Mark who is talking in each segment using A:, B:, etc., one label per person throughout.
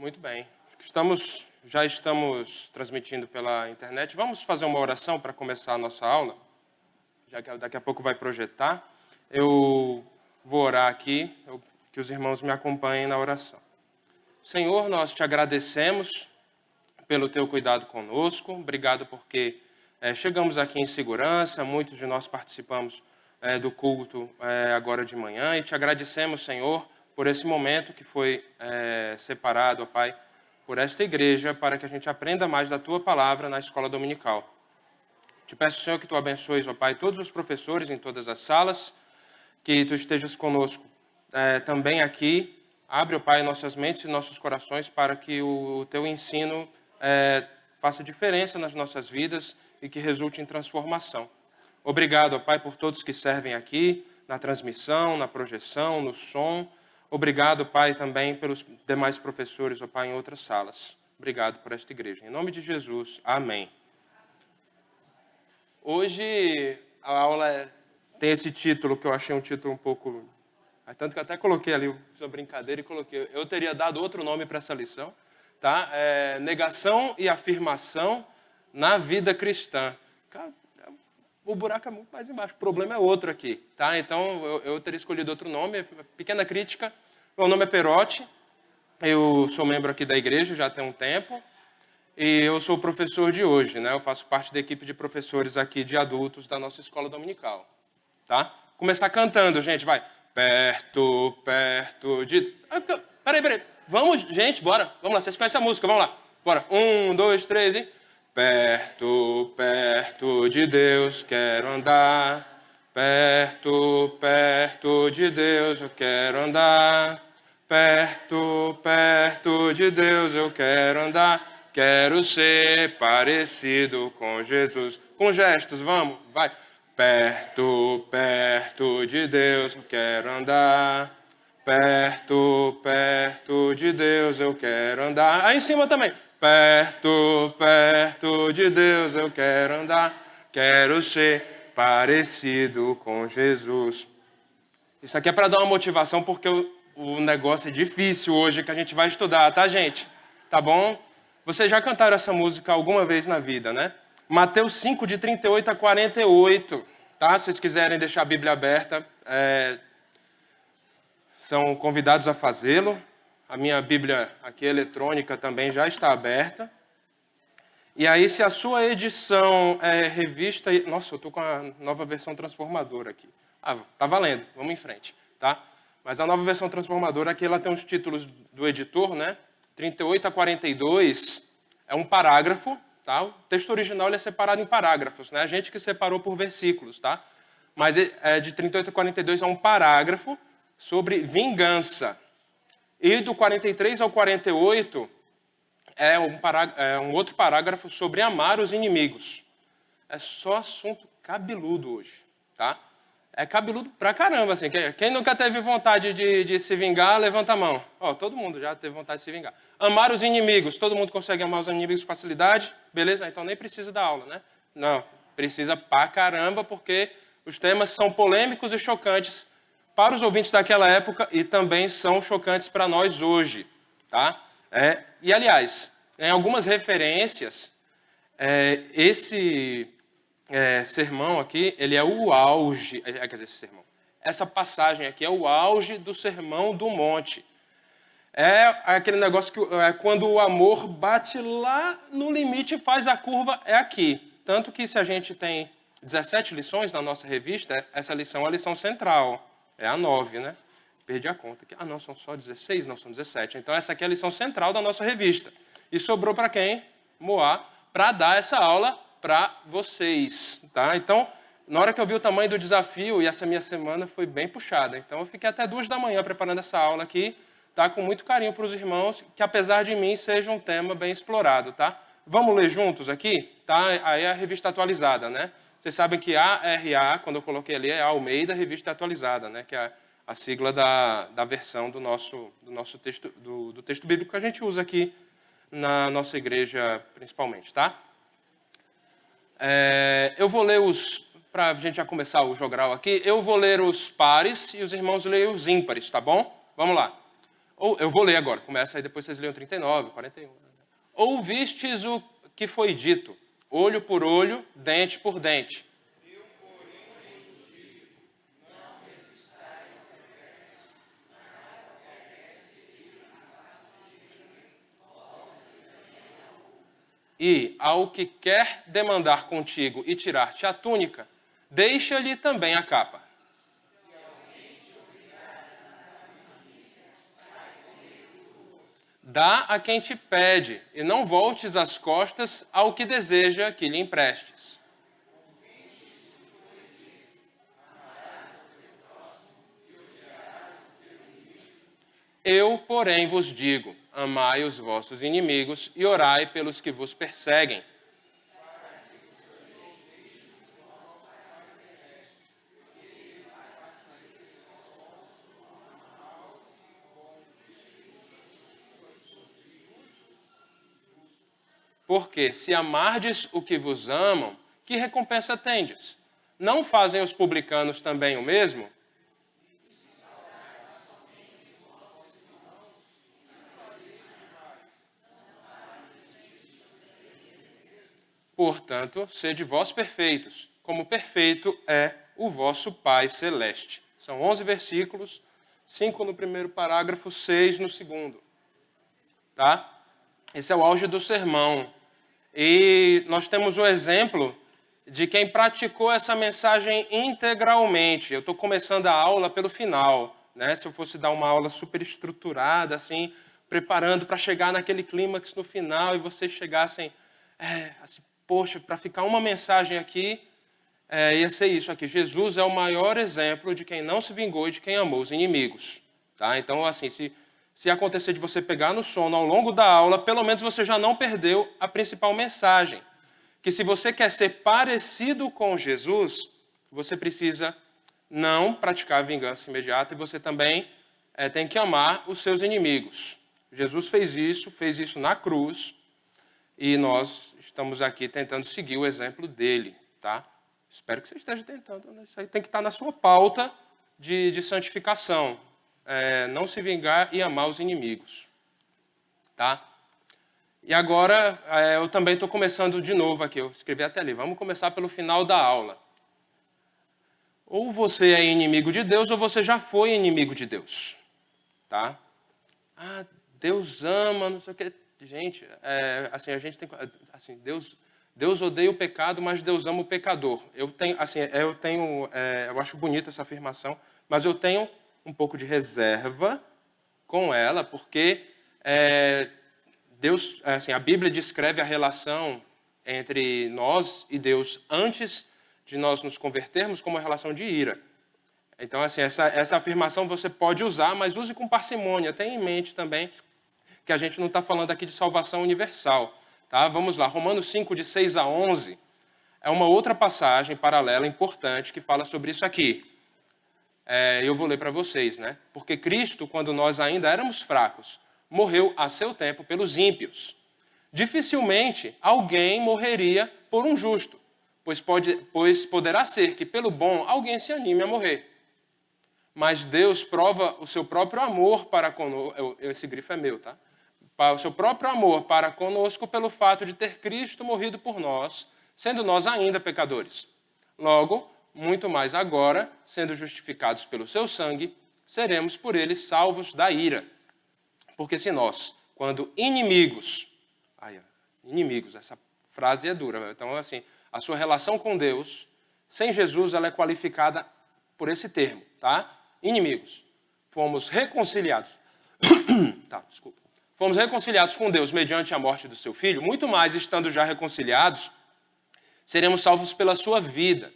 A: Muito bem. Já estamos transmitindo pela internet. Vamos fazer uma oração para começar a nossa aula, já que daqui a pouco vai projetar. Eu vou orar aqui, que os irmãos me acompanhem na oração. Senhor, nós te agradecemos pelo teu cuidado conosco. Obrigado porque chegamos aqui em segurança. Muitos de nós participamos do culto agora de manhã. E te agradecemos, Senhor, por esse momento que foi separado, ó Pai, por esta igreja, para que a gente aprenda mais da Tua palavra na escola dominical. Te peço, Senhor, que Tu abençoes, ó Pai, todos os professores em todas as salas, que Tu estejas conosco também aqui. Abre, ó Pai, nossas mentes e nossos corações para que o Teu ensino faça diferença nas nossas vidas e que resulte em transformação. Obrigado, ó Pai, por todos que servem aqui, na transmissão, na projeção, no som. Obrigado, Pai, também pelos demais professores, ó Pai, em outras salas. Obrigado por esta igreja. Em nome de Jesus, amém. Hoje a aula tem esse título, que eu achei um título um pouco... Tanto que eu até coloquei ali, fiz uma brincadeira e coloquei... Eu teria dado outro nome para essa lição, tá? Negação e afirmação na vida cristã. Cara, o buraco é muito mais embaixo, o problema é outro aqui, tá? Então, eu teria escolhido outro nome, pequena crítica. Meu nome é Perotti, eu sou membro aqui da igreja já tem um tempo, e eu sou o professor de hoje, né? Eu faço parte da equipe de professores aqui de adultos da nossa escola dominical, tá? Começar cantando, gente, vai. Perto, perto de... Peraí. Vamos, gente, bora. Vamos lá, vocês conhecem a música, vamos lá. Bora, 1, 2, 3 e... Perto, perto de Deus quero andar, perto, perto de Deus eu quero andar, perto, perto de Deus eu quero andar, quero ser parecido com Jesus. Com gestos, vamos, vai. Perto, perto de Deus eu quero andar, perto, perto de Deus eu quero andar. Aí em cima também. Perto, perto de Deus eu quero andar, quero ser parecido com Jesus. Isso aqui é para dar uma motivação, porque o negócio é difícil hoje que a gente vai estudar, tá, gente? Tá bom? Vocês já cantaram essa música alguma vez na vida, né? Mateus 5, de 38 a 48, tá? Se vocês quiserem deixar a Bíblia aberta, são convidados a fazê-lo. A minha Bíblia aqui eletrônica também já está aberta. E aí, se a sua edição é revista... Nossa, eu estou com a nova versão transformadora aqui. Tá valendo, vamos em frente, tá? Mas a nova versão transformadora aqui, ela tem os títulos do editor, né? 38 a 42 é um parágrafo, tá? O texto original ele é separado em parágrafos, né? A gente que separou por versículos, tá? Mas de 38 a 42 é um parágrafo sobre vingança. E do 43 ao 48 é um outro parágrafo sobre amar os inimigos. É só assunto cabeludo hoje, tá? É cabeludo pra caramba, assim. Quem nunca teve vontade de se vingar, levanta a mão. Todo mundo já teve vontade de se vingar. Amar os inimigos. Todo mundo consegue amar os inimigos com facilidade? Beleza? Então nem precisa da aula, né? Não, precisa pra caramba, porque os temas são polêmicos e chocantes para os ouvintes daquela época e também são chocantes para nós hoje, tá? E, aliás, em algumas referências, esse sermão aqui, ele é o auge, quer dizer, esse sermão, essa passagem aqui é o auge do Sermão do Monte. É aquele negócio que quando o amor bate lá no limite e faz a curva, é aqui. Tanto que se a gente tem 17 lições na nossa revista, essa lição é a lição central. É a 9, né? Perdi a conta aqui. Não, são só 16? Não, são 17. Então, essa aqui é a lição central da nossa revista. E sobrou para quem? Moá, para dar essa aula para vocês, tá? Então, na hora que eu vi o tamanho do desafio, e essa minha semana foi bem puxada. Então, eu fiquei até 2 da manhã preparando essa aula aqui, tá? Com muito carinho para os irmãos, que apesar de mim, seja um tema bem explorado, tá? Vamos ler juntos aqui? Tá? Aí é a revista atualizada, né? Vocês sabem que ARA, quando eu coloquei ali, é Almeida Revista Atualizada, né? Que é a sigla da versão do nosso texto, do texto bíblico que a gente usa aqui na nossa igreja, principalmente, tá? Eu vou ler para a gente já começar o jogral aqui, eu vou ler os pares e os irmãos leem os ímpares, tá bom? Vamos lá. Ou, eu vou ler agora, começa aí, depois vocês leiam 39, 41. Ouvistes o que foi dito, olho por olho, dente por dente. E ao que quer demandar contigo e tirar-te a túnica, deixa-lhe também a capa. Dá a quem te pede, e não voltes as costas ao que deseja que lhe emprestes. Eu, porém, vos digo, amai os vossos inimigos e orai pelos que vos perseguem. Porque se amardes o que vos amam, que recompensa tendes? Não fazem os publicanos também o mesmo? Portanto, sede vós perfeitos, como perfeito é o vosso Pai Celeste. São 11 versículos, 5 no primeiro parágrafo, 6 no segundo. Tá? Esse é o auge do sermão. E nós temos o exemplo de quem praticou essa mensagem integralmente. Eu estou começando a aula pelo final, né? Se eu fosse dar uma aula super estruturada, assim, preparando para chegar naquele clímax no final e vocês chegassem, assim, poxa, para ficar uma mensagem aqui, ia ser isso aqui. Jesus é o maior exemplo de quem não se vingou e de quem amou os inimigos. Tá? Então, assim, se acontecer de você pegar no sono ao longo da aula, pelo menos você já não perdeu a principal mensagem. Que se você quer ser parecido com Jesus, você precisa não praticar a vingança imediata e você também tem que amar os seus inimigos. Jesus fez isso na cruz, e nós estamos aqui tentando seguir o exemplo dele, tá? Espero que você esteja tentando. Né? Isso aí tem que estar na sua pauta de santificação. Não se vingar e amar os inimigos, tá? E agora, eu também estou começando de novo aqui, eu escrevi até ali, vamos começar pelo final da aula. Ou você é inimigo de Deus, ou você já foi inimigo de Deus, tá? Ah, Deus ama, não sei o quê. Gente, assim, a gente tem... Assim, Deus odeia o pecado, mas Deus ama o pecador. Eu acho bonita essa afirmação, mas eu tenho um pouco de reserva com ela, porque Deus, assim, a Bíblia descreve a relação entre nós e Deus antes de nós nos convertermos como uma relação de ira. Então, assim, essa afirmação você pode usar, mas use com parcimônia. Tenha em mente também que a gente não está falando aqui de salvação universal. Tá? Vamos lá, Romanos 5, de 6 a 11, é uma outra passagem paralela importante que fala sobre isso aqui. Eu vou ler para vocês, né? Porque Cristo, quando nós ainda éramos fracos, morreu a seu tempo pelos ímpios. Dificilmente alguém morreria por um justo, pois poderá ser que pelo bom alguém se anime a morrer. Mas Deus prova o seu próprio amor para conosco. Esse grifo é meu, tá? O seu próprio amor para conosco pelo fato de ter Cristo morrido por nós, sendo nós ainda pecadores. Logo, muito mais agora, sendo justificados pelo seu sangue, seremos por ele salvos da ira. Porque se nós, quando inimigos, essa frase é dura, então assim, a sua relação com Deus, sem Jesus, ela é qualificada por esse termo, tá? Inimigos. Fomos reconciliados. Desculpa. Fomos reconciliados com Deus mediante a morte do seu Filho, muito mais estando já reconciliados, seremos salvos pela sua vida.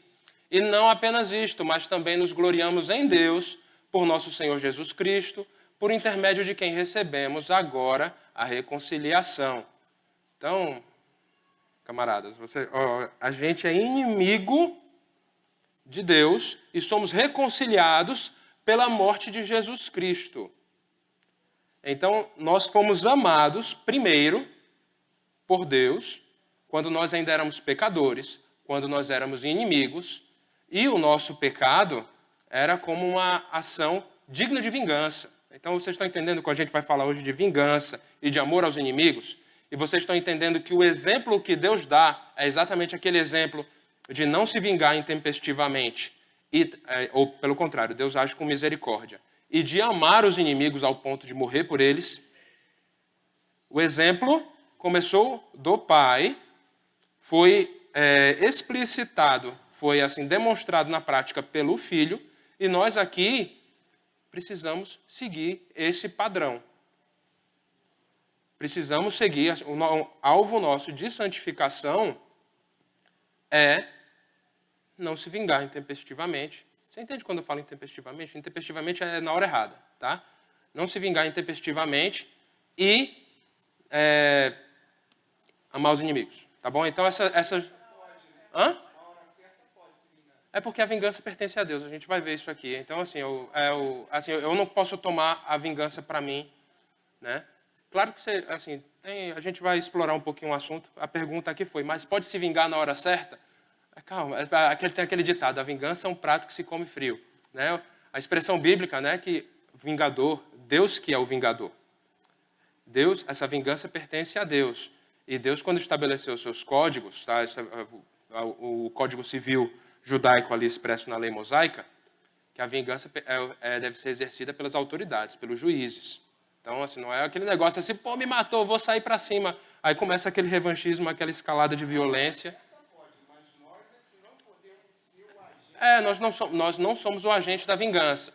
A: E não apenas isto, mas também nos gloriamos em Deus, por nosso Senhor Jesus Cristo, por intermédio de quem recebemos agora a reconciliação. Então, camaradas, a gente é inimigo de Deus e somos reconciliados pela morte de Jesus Cristo. Então, nós fomos amados primeiro por Deus, quando nós ainda éramos pecadores, quando nós éramos inimigos, e o nosso pecado era como uma ação digna de vingança. Então, vocês estão entendendo que a gente vai falar hoje de vingança e de amor aos inimigos? E vocês estão entendendo que o exemplo que Deus dá é exatamente aquele exemplo de não se vingar intempestivamente, ou pelo contrário, Deus age com misericórdia, e de amar os inimigos ao ponto de morrer por eles. O exemplo começou do Pai, foi explicitado, foi assim demonstrado na prática pelo Filho, e nós aqui precisamos seguir esse padrão. Precisamos seguir, o alvo nosso de santificação é não se vingar intempestivamente. Você entende quando eu falo intempestivamente? Intempestivamente é na hora errada, tá? Não se vingar intempestivamente e amar os inimigos, tá bom? Então essa... Hã? É porque a vingança pertence a Deus, a gente vai ver isso aqui. Então, assim, eu não posso tomar a vingança para mim, né? Claro que você, assim, a gente vai explorar um pouquinho o assunto. A pergunta aqui foi, mas pode se vingar na hora certa? Calma, tem aquele ditado, a vingança é um prato que se come frio, né? A expressão bíblica, né, que vingador, Deus que é o vingador. Deus, essa vingança pertence a Deus. E Deus, quando estabeleceu os seus códigos, tá? O Código Civil judaico ali expresso na lei mosaica, que a vingança deve ser exercida pelas autoridades, pelos juízes. Então, assim, não é aquele negócio assim, pô, me matou, vou sair para cima. Aí começa aquele revanchismo, aquela escalada de violência. Nós não somos o agente da vingança.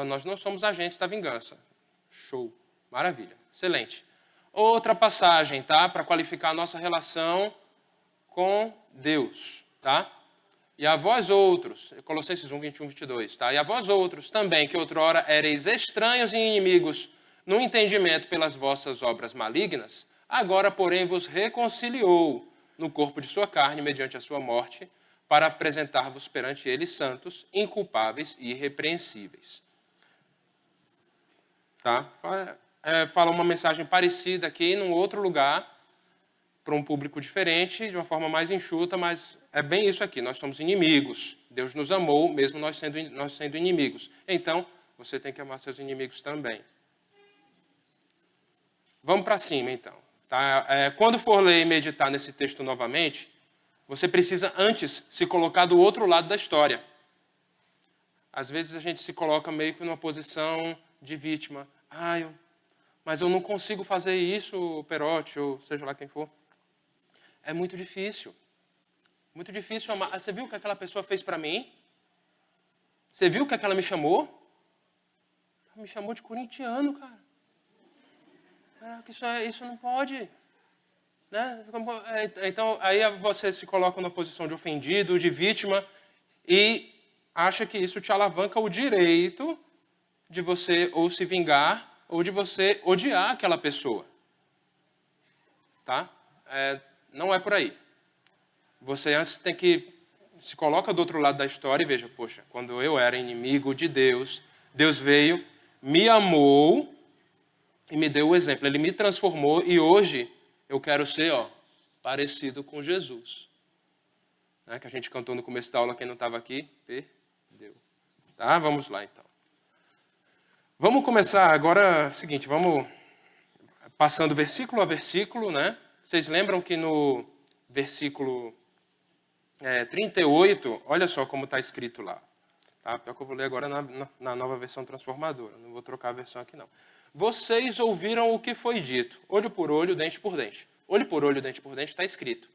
A: Nós não somos agentes da vingança. Show. Maravilha. Excelente. Outra passagem, tá? Para qualificar a nossa relação com Deus, tá? E a vós outros, Colossenses 1, 21, 22, tá? E a vós outros também, que outrora ereis estranhos e inimigos no entendimento pelas vossas obras malignas, agora, porém, vos reconciliou no corpo de sua carne, mediante a sua morte, para apresentar-vos perante ele santos, inculpáveis e irrepreensíveis. Tá? Fala uma mensagem parecida aqui, num outro lugar, para um público diferente, de uma forma mais enxuta, mas é bem isso aqui. Nós somos inimigos. Deus nos amou, mesmo nós sendo inimigos. Então, você tem que amar seus inimigos também. Vamos para cima, então. Tá? Quando for ler e meditar nesse texto novamente, você precisa antes se colocar do outro lado da história. Às vezes a gente se coloca meio que numa posição de vítima. Mas eu não consigo fazer isso, Perotti, ou seja lá quem for. É muito difícil. Muito difícil amar. Você viu o que aquela pessoa fez para mim? Você viu o que ela me chamou? Ela me chamou de corintiano, cara. Caraca, isso não pode. Né? Então, aí você se coloca na posição de ofendido, de vítima, e acha que isso te alavanca o direito de você ou se vingar, ou de você odiar aquela pessoa. Tá? Não é por aí. Você antes tem que se coloca do outro lado da história e veja, poxa, quando eu era inimigo de Deus, Deus veio, me amou e me deu o exemplo. Ele me transformou e hoje eu quero ser, parecido com Jesus. Né? Que a gente cantou no começo da aula, quem não estava aqui, perdeu. Tá? Vamos lá, então. Vamos começar agora, seguinte, vamos passando versículo a versículo, né? Vocês lembram que no versículo 38, olha só como está escrito lá. Tá? Pior que eu vou ler agora na nova versão transformadora. Não vou trocar a versão aqui, não. Vocês ouviram o que foi dito. Olho por olho, dente por dente. Olho por olho, dente por dente está escrito.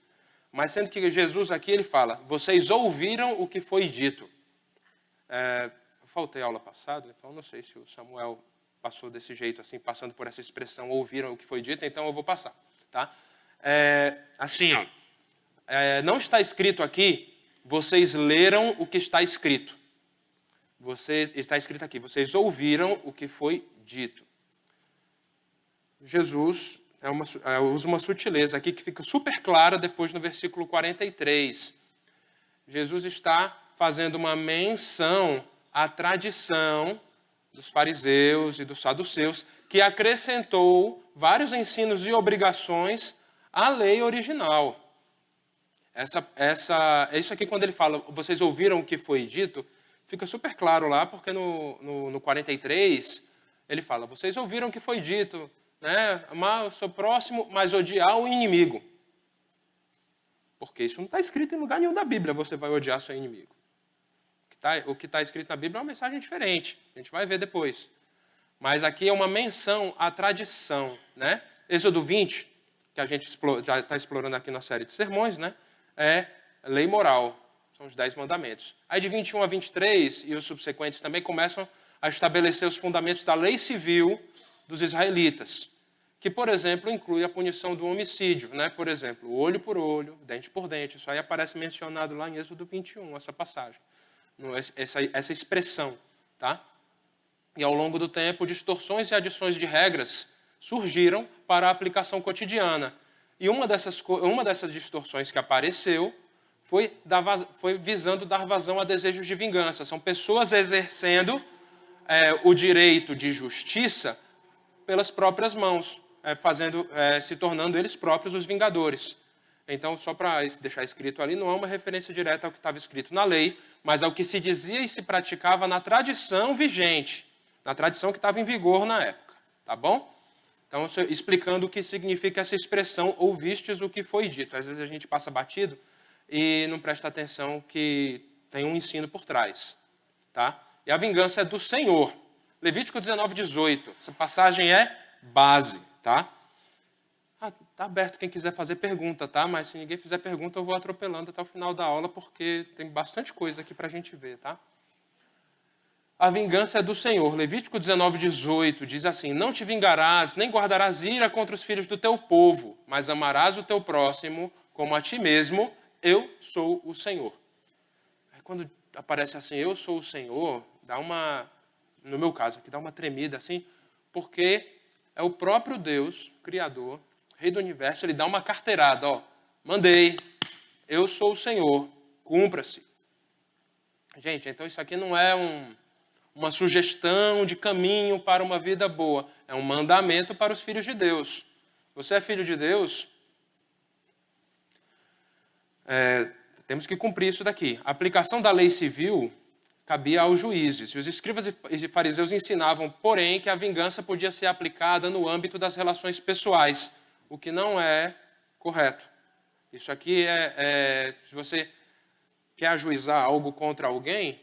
A: Mas sendo que Jesus aqui, ele fala, vocês ouviram o que foi dito. Eu faltei a aula passada, então não sei se o Samuel passou desse jeito, assim, passando por essa expressão, ouviram o que foi dito, então eu vou passar. Tá? Assim, não está escrito aqui, vocês leram o que está escrito. Está escrito aqui, vocês ouviram o que foi dito. Jesus usa uma sutileza aqui que fica super clara depois no versículo 43. Jesus está fazendo uma menção à tradição dos fariseus e dos saduceus, que acrescentou vários ensinos e obrigações à lei original. Isso aqui, quando ele fala, vocês ouviram o que foi dito, fica super claro lá, porque no 43, Ele fala, vocês ouviram o que foi dito, né? Amar o seu próximo, mas odiar o inimigo. Porque isso não está escrito em lugar nenhum da Bíblia, você vai odiar seu inimigo. O que está escrito na Bíblia é uma mensagem diferente, a gente vai ver depois. Mas aqui é uma menção à tradição, né? Êxodo 20, que a gente já está explorando aqui na série de sermões, né? É lei moral, são os 10 mandamentos. Aí de 21 a 23 e os subsequentes também começam a estabelecer os fundamentos da lei civil dos israelitas, que, por exemplo, inclui a punição do homicídio, né? Por exemplo, olho por olho, dente por dente. Isso aí aparece mencionado lá em Êxodo 21, essa passagem, essa expressão, tá? E ao longo do tempo, distorções e adições de regras surgiram para a aplicação cotidiana. E uma dessas distorções que apareceu foi visando dar vazão a desejos de vingança. São pessoas exercendo o direito de justiça pelas próprias mãos, se tornando eles próprios os vingadores. Então, só para deixar escrito ali, não é uma referência direta ao que estava escrito na lei, mas ao que se dizia e se praticava na tradição vigente, na tradição que estava em vigor na época, tá bom? Então, explicando o que significa essa expressão, ouvistes o que foi dito. Às vezes a gente passa batido e não presta atenção que tem um ensino por trás, tá? E a vingança é do Senhor. Levítico 19, 18. Essa passagem é base, tá? Tá aberto quem quiser fazer pergunta, tá? Mas se ninguém fizer pergunta, eu vou atropelando até o final da aula, porque tem bastante coisa aqui para a gente ver, tá? A vingança é do Senhor. Levítico 19, 18 diz assim, não te vingarás, nem guardarás ira contra os filhos do teu povo, mas amarás o teu próximo como a ti mesmo, eu sou o Senhor. Aí, quando aparece assim, eu sou o Senhor, dá uma, no meu caso aqui, dá uma tremida assim, porque é o próprio Deus, Criador, Rei do Universo, ele dá uma carteirada, ó, mandei, eu sou o Senhor, cumpra-se. Gente, então isso aqui não é uma sugestão de caminho para uma vida boa, é um mandamento para os filhos de Deus. Você é filho de Deus? Temos que cumprir isso daqui. A aplicação da lei civil cabia aos juízes. E os escribas e fariseus ensinavam, porém, que a vingança podia ser aplicada no âmbito das relações pessoais, o que não é correto. Isso aqui se você quer ajuizar algo contra alguém,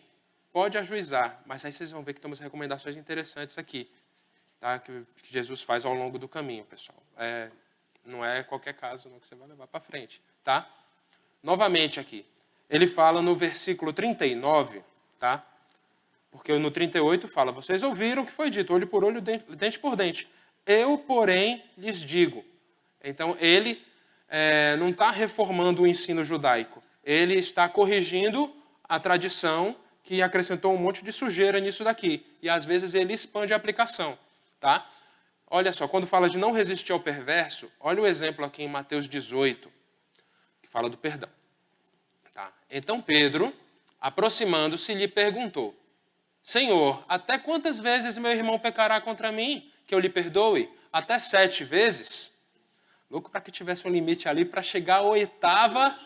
A: pode ajuizar, mas aí vocês vão ver que temos recomendações interessantes aqui, tá? que Jesus faz ao longo do caminho, pessoal. Não é qualquer caso não, que você vai levar para frente, tá? Novamente aqui, ele fala no versículo 39, tá? Porque no 38 fala, vocês ouviram o que foi dito, olho por olho, dente por dente. Eu, porém, lhes digo. Então, ele não está reformando o ensino judaico. Ele está corrigindo a tradição que acrescentou um monte de sujeira nisso daqui. E, às vezes, ele expande a aplicação, tá? Olha só, quando fala de não resistir ao perverso, olha o exemplo aqui em Mateus 18, que fala do perdão. Tá? Então, Pedro, aproximando-se, lhe perguntou, Senhor, até quantas vezes meu irmão pecará contra mim, que eu lhe perdoe? Até 7 vezes? Louco para que tivesse um limite ali para chegar à 8ª,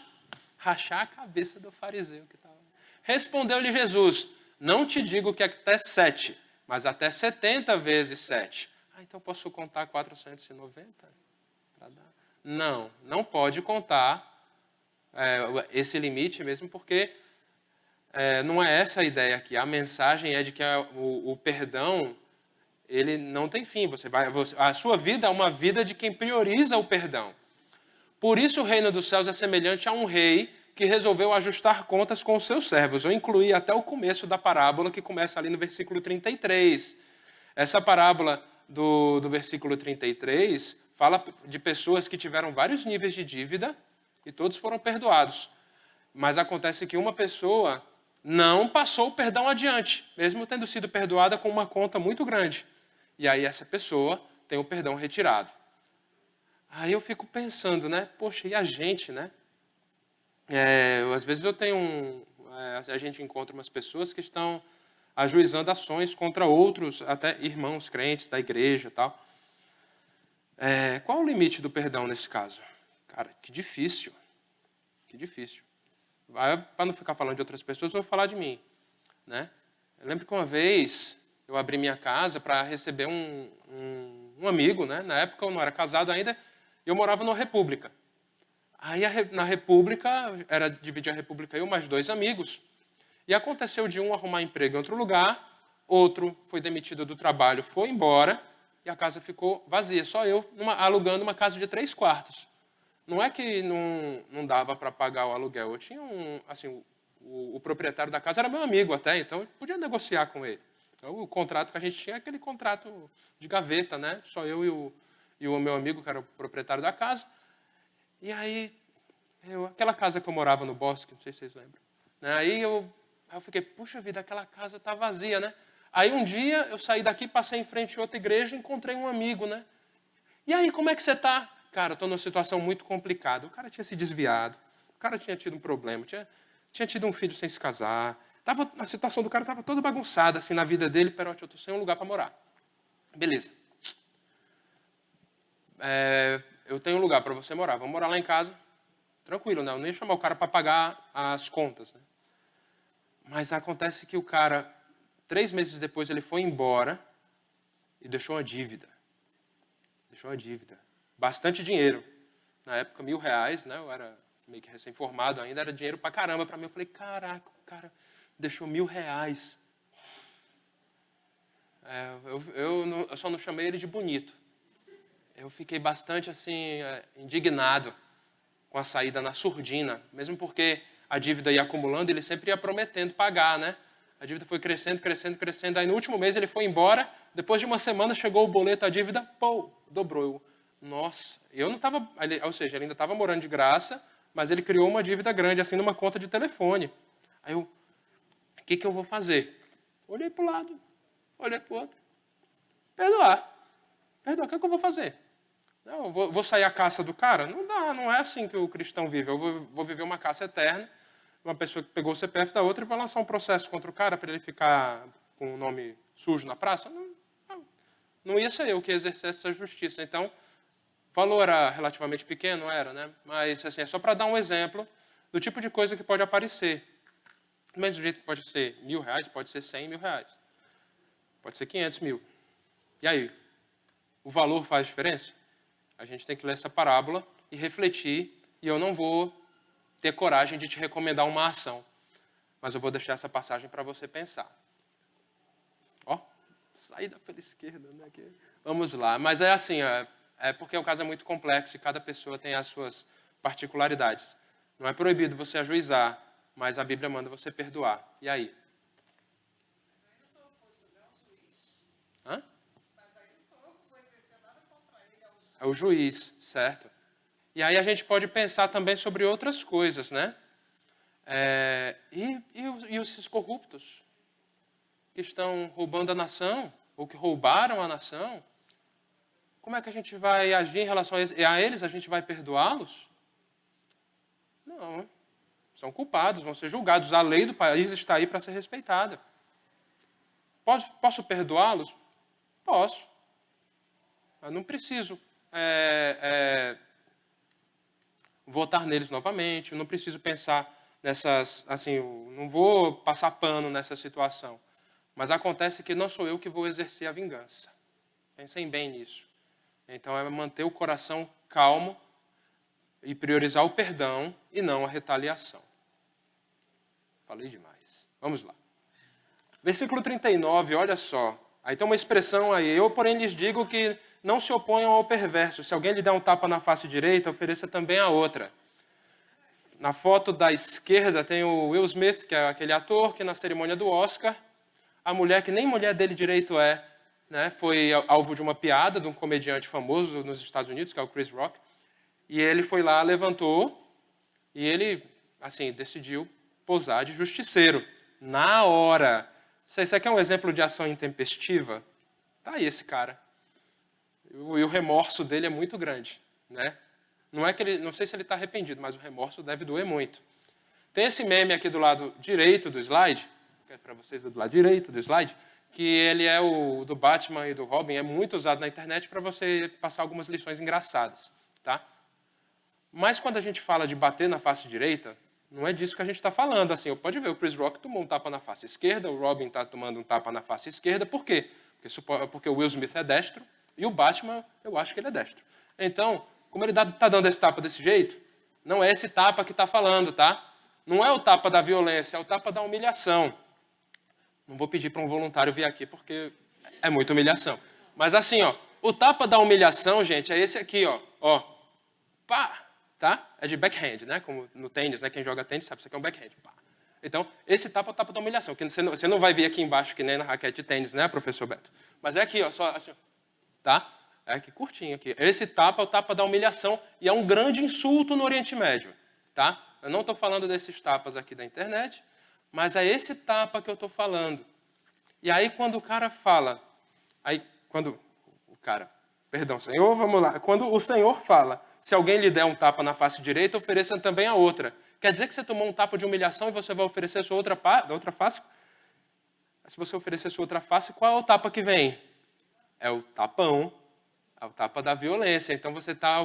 A: rachar a cabeça do fariseu que estava. Respondeu-lhe Jesus, não te digo que até 7, mas até 70 vezes 7. Então posso contar 490? Não, não pode contar esse limite mesmo, porque não é essa a ideia aqui. A mensagem é de que o perdão, ele não tem fim. A sua vida é uma vida de quem prioriza o perdão. Por isso o reino dos céus é semelhante a um rei que resolveu ajustar contas com os seus servos. Eu incluí até o começo da parábola, que começa ali no versículo 33. Essa parábola do versículo 33 fala de pessoas que tiveram vários níveis de dívida e todos foram perdoados. Mas acontece que uma pessoa não passou o perdão adiante, mesmo tendo sido perdoada com uma conta muito grande. E aí essa pessoa tem o perdão retirado. Aí eu fico pensando, né? Poxa, e a gente, né? Às vezes a gente encontra umas pessoas que estão ajuizando ações contra outros, até irmãos crentes da igreja e tal. Qual o limite do perdão nesse caso? Cara, que difícil. Que difícil. Para não ficar falando de outras pessoas, eu vou falar de mim, né? Eu lembro que uma vez eu abri minha casa para receber um amigo, né? Na época eu não era casado ainda, eu morava numa república. Aí na república, era dividir a república eu mais 2 amigos, e aconteceu de um arrumar emprego em outro lugar, outro foi demitido do trabalho, foi embora, e a casa ficou vazia, só eu alugando uma casa de 3 quartos. Não é que não dava para pagar o aluguel, eu tinha assim, o proprietário da casa era meu amigo até, então eu podia negociar com ele. Então, o contrato que a gente tinha é aquele contrato de gaveta, né? Só eu e o meu amigo, que era o proprietário da casa. E aí, aquela casa que eu morava no Bosque, não sei se vocês lembram. Né? Aí eu fiquei, puxa vida, aquela casa tá vazia, né? Aí um dia eu saí daqui, passei em frente a outra igreja e encontrei um amigo, né? E aí, como é que você tá? Cara, eu tô numa situação muito complicada. O cara tinha se desviado, o cara tinha tido um problema, tinha tido um filho sem se casar. A situação do cara estava toda bagunçada assim na vida dele. Perote, eu tô sem um lugar para morar. Beleza. Eu tenho um lugar para você morar. Vamos morar lá em casa. Tranquilo, né? Eu nem ia chamar o cara para pagar as contas, né? Mas acontece que o cara, 3 meses depois, ele foi embora e deixou uma dívida. Deixou uma dívida. Bastante dinheiro. Na época, R$1.000, né? Eu era meio que recém-formado ainda, era dinheiro pra caramba para mim. Eu falei, caraca, o cara deixou R$1.000. Eu só não chamei ele de bonito. Eu fiquei bastante assim indignado com a saída na surdina, mesmo porque a dívida ia acumulando, ele sempre ia prometendo pagar, né? A dívida foi crescendo, crescendo, crescendo. Aí no último mês ele foi embora, depois de uma semana chegou o boleto, a dívida, pô, dobrou. Nossa, eu não estava, ou seja, ele ainda estava morando de graça, mas ele criou uma dívida grande, assim, numa conta de telefone. Aí o que eu vou fazer? Olhei para o lado, olhei para o outro. Perdoar. O que eu vou fazer? Não, eu vou sair à caça do cara? Não dá, não é assim que o cristão vive. Eu vou viver uma caça eterna. Uma pessoa que pegou o CPF da outra e vai lançar um processo contra o cara para ele ficar com o nome sujo na praça? Não ia ser eu que exercesse essa justiça. Então, o valor era relativamente pequeno, era, né? Mas, assim, é só para dar um exemplo do tipo de coisa que pode aparecer. Do mesmo jeito que pode ser R$1.000, pode ser R$100.000. Pode ser 500 mil. E aí? O valor faz diferença? A gente tem que ler essa parábola e refletir, e eu não vou ter coragem de te recomendar uma ação, mas eu vou deixar essa passagem para você pensar. Ó, saída pela esquerda, né? Vamos lá, mas é assim, é porque o caso é muito complexo e cada pessoa tem as suas particularidades. Não é proibido você ajuizar, mas a Bíblia manda você perdoar. E aí? Hã? É o juiz, certo? E aí a gente pode pensar também sobre outras coisas, né? E esses corruptos que estão roubando a nação, ou que roubaram a nação, como é que a gente vai agir em relação a eles? A gente vai perdoá-los? Não. São culpados, vão ser julgados. A lei do país está aí para ser respeitada. Posso perdoá-los? Posso. Eu não preciso votar neles novamente, eu não preciso pensar nessas, assim, eu não vou passar pano nessa situação. Mas acontece que não sou eu que vou exercer a vingança. Pensem bem nisso. Então é manter o coração calmo e priorizar o perdão e não a retaliação. Falei demais. Vamos lá. Versículo 39, olha só. Aí tem uma expressão aí. Eu, porém, lhes digo que não se oponham ao perverso. Se alguém lhe der um tapa na face direita, ofereça também a outra. Na foto da esquerda tem o Will Smith, que é aquele ator que na cerimônia do Oscar, a mulher, que nem mulher dele direito é, né, foi alvo de uma piada de um comediante famoso nos Estados Unidos, que é o Chris Rock. E ele foi lá, levantou, e ele, assim, decidiu posar de justiceiro. Na hora. Isso aqui é um exemplo de ação intempestiva? Tá aí esse cara. E o remorso dele é muito grande, né? Não sei se ele está arrependido, mas o remorso deve doer muito. Tem esse meme aqui do lado direito do slide, que é para vocês do lado direito do slide, que ele é o do Batman e do Robin, é muito usado na internet para você passar algumas lições engraçadas, tá? Mas quando a gente fala de bater na face direita, Não é disso que a gente está falando. Assim, pode ver, o Chris Rock tomou um tapa na face esquerda, o Robin está tomando um tapa na face esquerda. Por quê? Porque o Will Smith é destro e o Batman, eu acho que ele é destro. Então, como ele está dando esse tapa desse jeito, não é esse tapa que está falando, tá? Não é o tapa da violência, é o tapa da humilhação. Não vou pedir para um voluntário vir aqui, porque é muita humilhação. Mas assim, ó, o tapa da humilhação, gente, é esse aqui, ó. Pá! Tá? É de backhand, né? Como no tênis, né? Quem joga tênis sabe, isso aqui é um backhand. Pá. Então, esse tapa é o tapa da humilhação. Que você não vai ver aqui embaixo, que nem na raquete de tênis, né, professor Beto? Mas é aqui, ó, só assim, ó. Tá? É aqui, curtinho aqui. Esse tapa é o tapa da humilhação e é um grande insulto no Oriente Médio, tá? Eu não estou falando desses tapas aqui da internet, mas é esse tapa que eu estou falando. E aí, quando o cara fala... Senhor, vamos lá. Quando o Senhor fala, se alguém lhe der um tapa na face direita, ofereça também a outra. Quer dizer que você tomou um tapa de humilhação e você vai oferecer a sua outra face? Se você oferecer a sua outra face, qual é o tapa que vem? É o tapão, é o tapa da violência. Então você está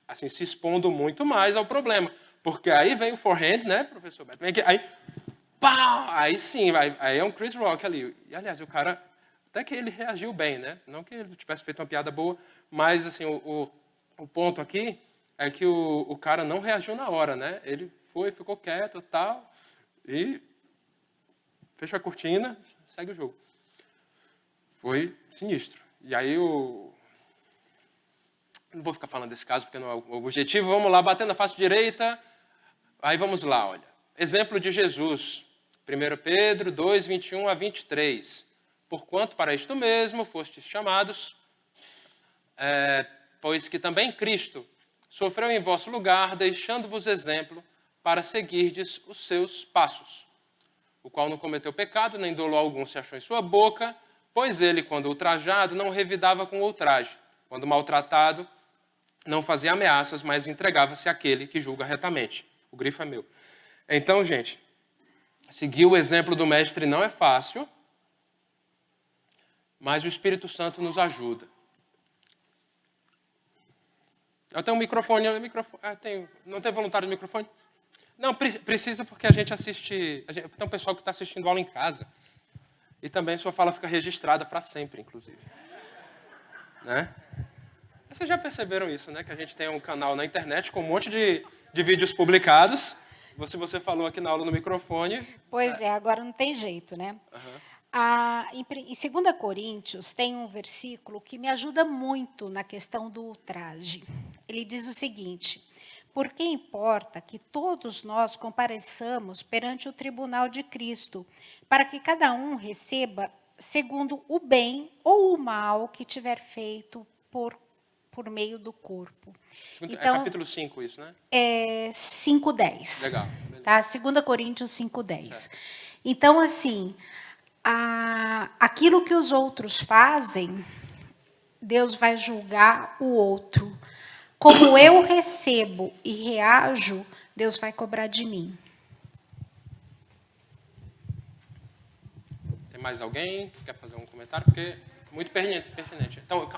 A: assim, se expondo muito mais ao problema. Porque aí vem o forehand, né, professor Beto? Vem aqui, aí, pau! Aí sim, aí é um Chris Rock ali. E, aliás, o cara, até que ele reagiu bem, né? Não que ele tivesse feito uma piada boa, mas assim, o ponto aqui é que o cara não reagiu na hora, né? Ele ficou quieto e tal, e fecha a cortina, segue o jogo. Foi sinistro. E aí não vou ficar falando desse caso, porque não é o objetivo. Vamos lá, batendo a face direita. Aí vamos lá, olha. Exemplo de Jesus. 1 Pedro 2, 21 a 23. Porquanto para isto mesmo fostes chamados, pois que também Cristo sofreu em vosso lugar, deixando-vos exemplo para seguirdes os seus passos. O qual não cometeu pecado, nem dolo algum se achou em sua boca, pois ele, quando ultrajado, não revidava com ultraje. Quando maltratado, não fazia ameaças, mas entregava-se àquele que julga retamente. O grifo é meu. Então, gente, seguir o exemplo do mestre não é fácil, mas o Espírito Santo nos ajuda. Eu tenho um microfone. Não tem voluntário de microfone? Não, precisa porque a gente assiste... tem um pessoal que está assistindo aula em casa. E também sua fala fica registrada para sempre, inclusive. Né? Vocês já perceberam isso, né? Que a gente tem um canal na internet com um monte de vídeos publicados. Você falou aqui na aula no microfone.
B: Pois é, agora não tem jeito, né? Em 2 Coríntios tem um versículo que me ajuda muito na questão do ultraje. Ele diz o seguinte: porque importa que todos nós compareçamos perante o tribunal de Cristo, para que cada um receba segundo o bem ou o mal que tiver feito por meio do corpo.
A: Então, é capítulo 5 isso, né?
B: É 5:10.
A: Legal.
B: Tá? 2 Coríntios 5:10. Então, assim, aquilo que os outros fazem, Deus vai julgar o outro. Como eu recebo e reajo, Deus vai cobrar de mim.
A: Tem mais alguém que quer fazer um comentário? Porque é muito pertinente. Então,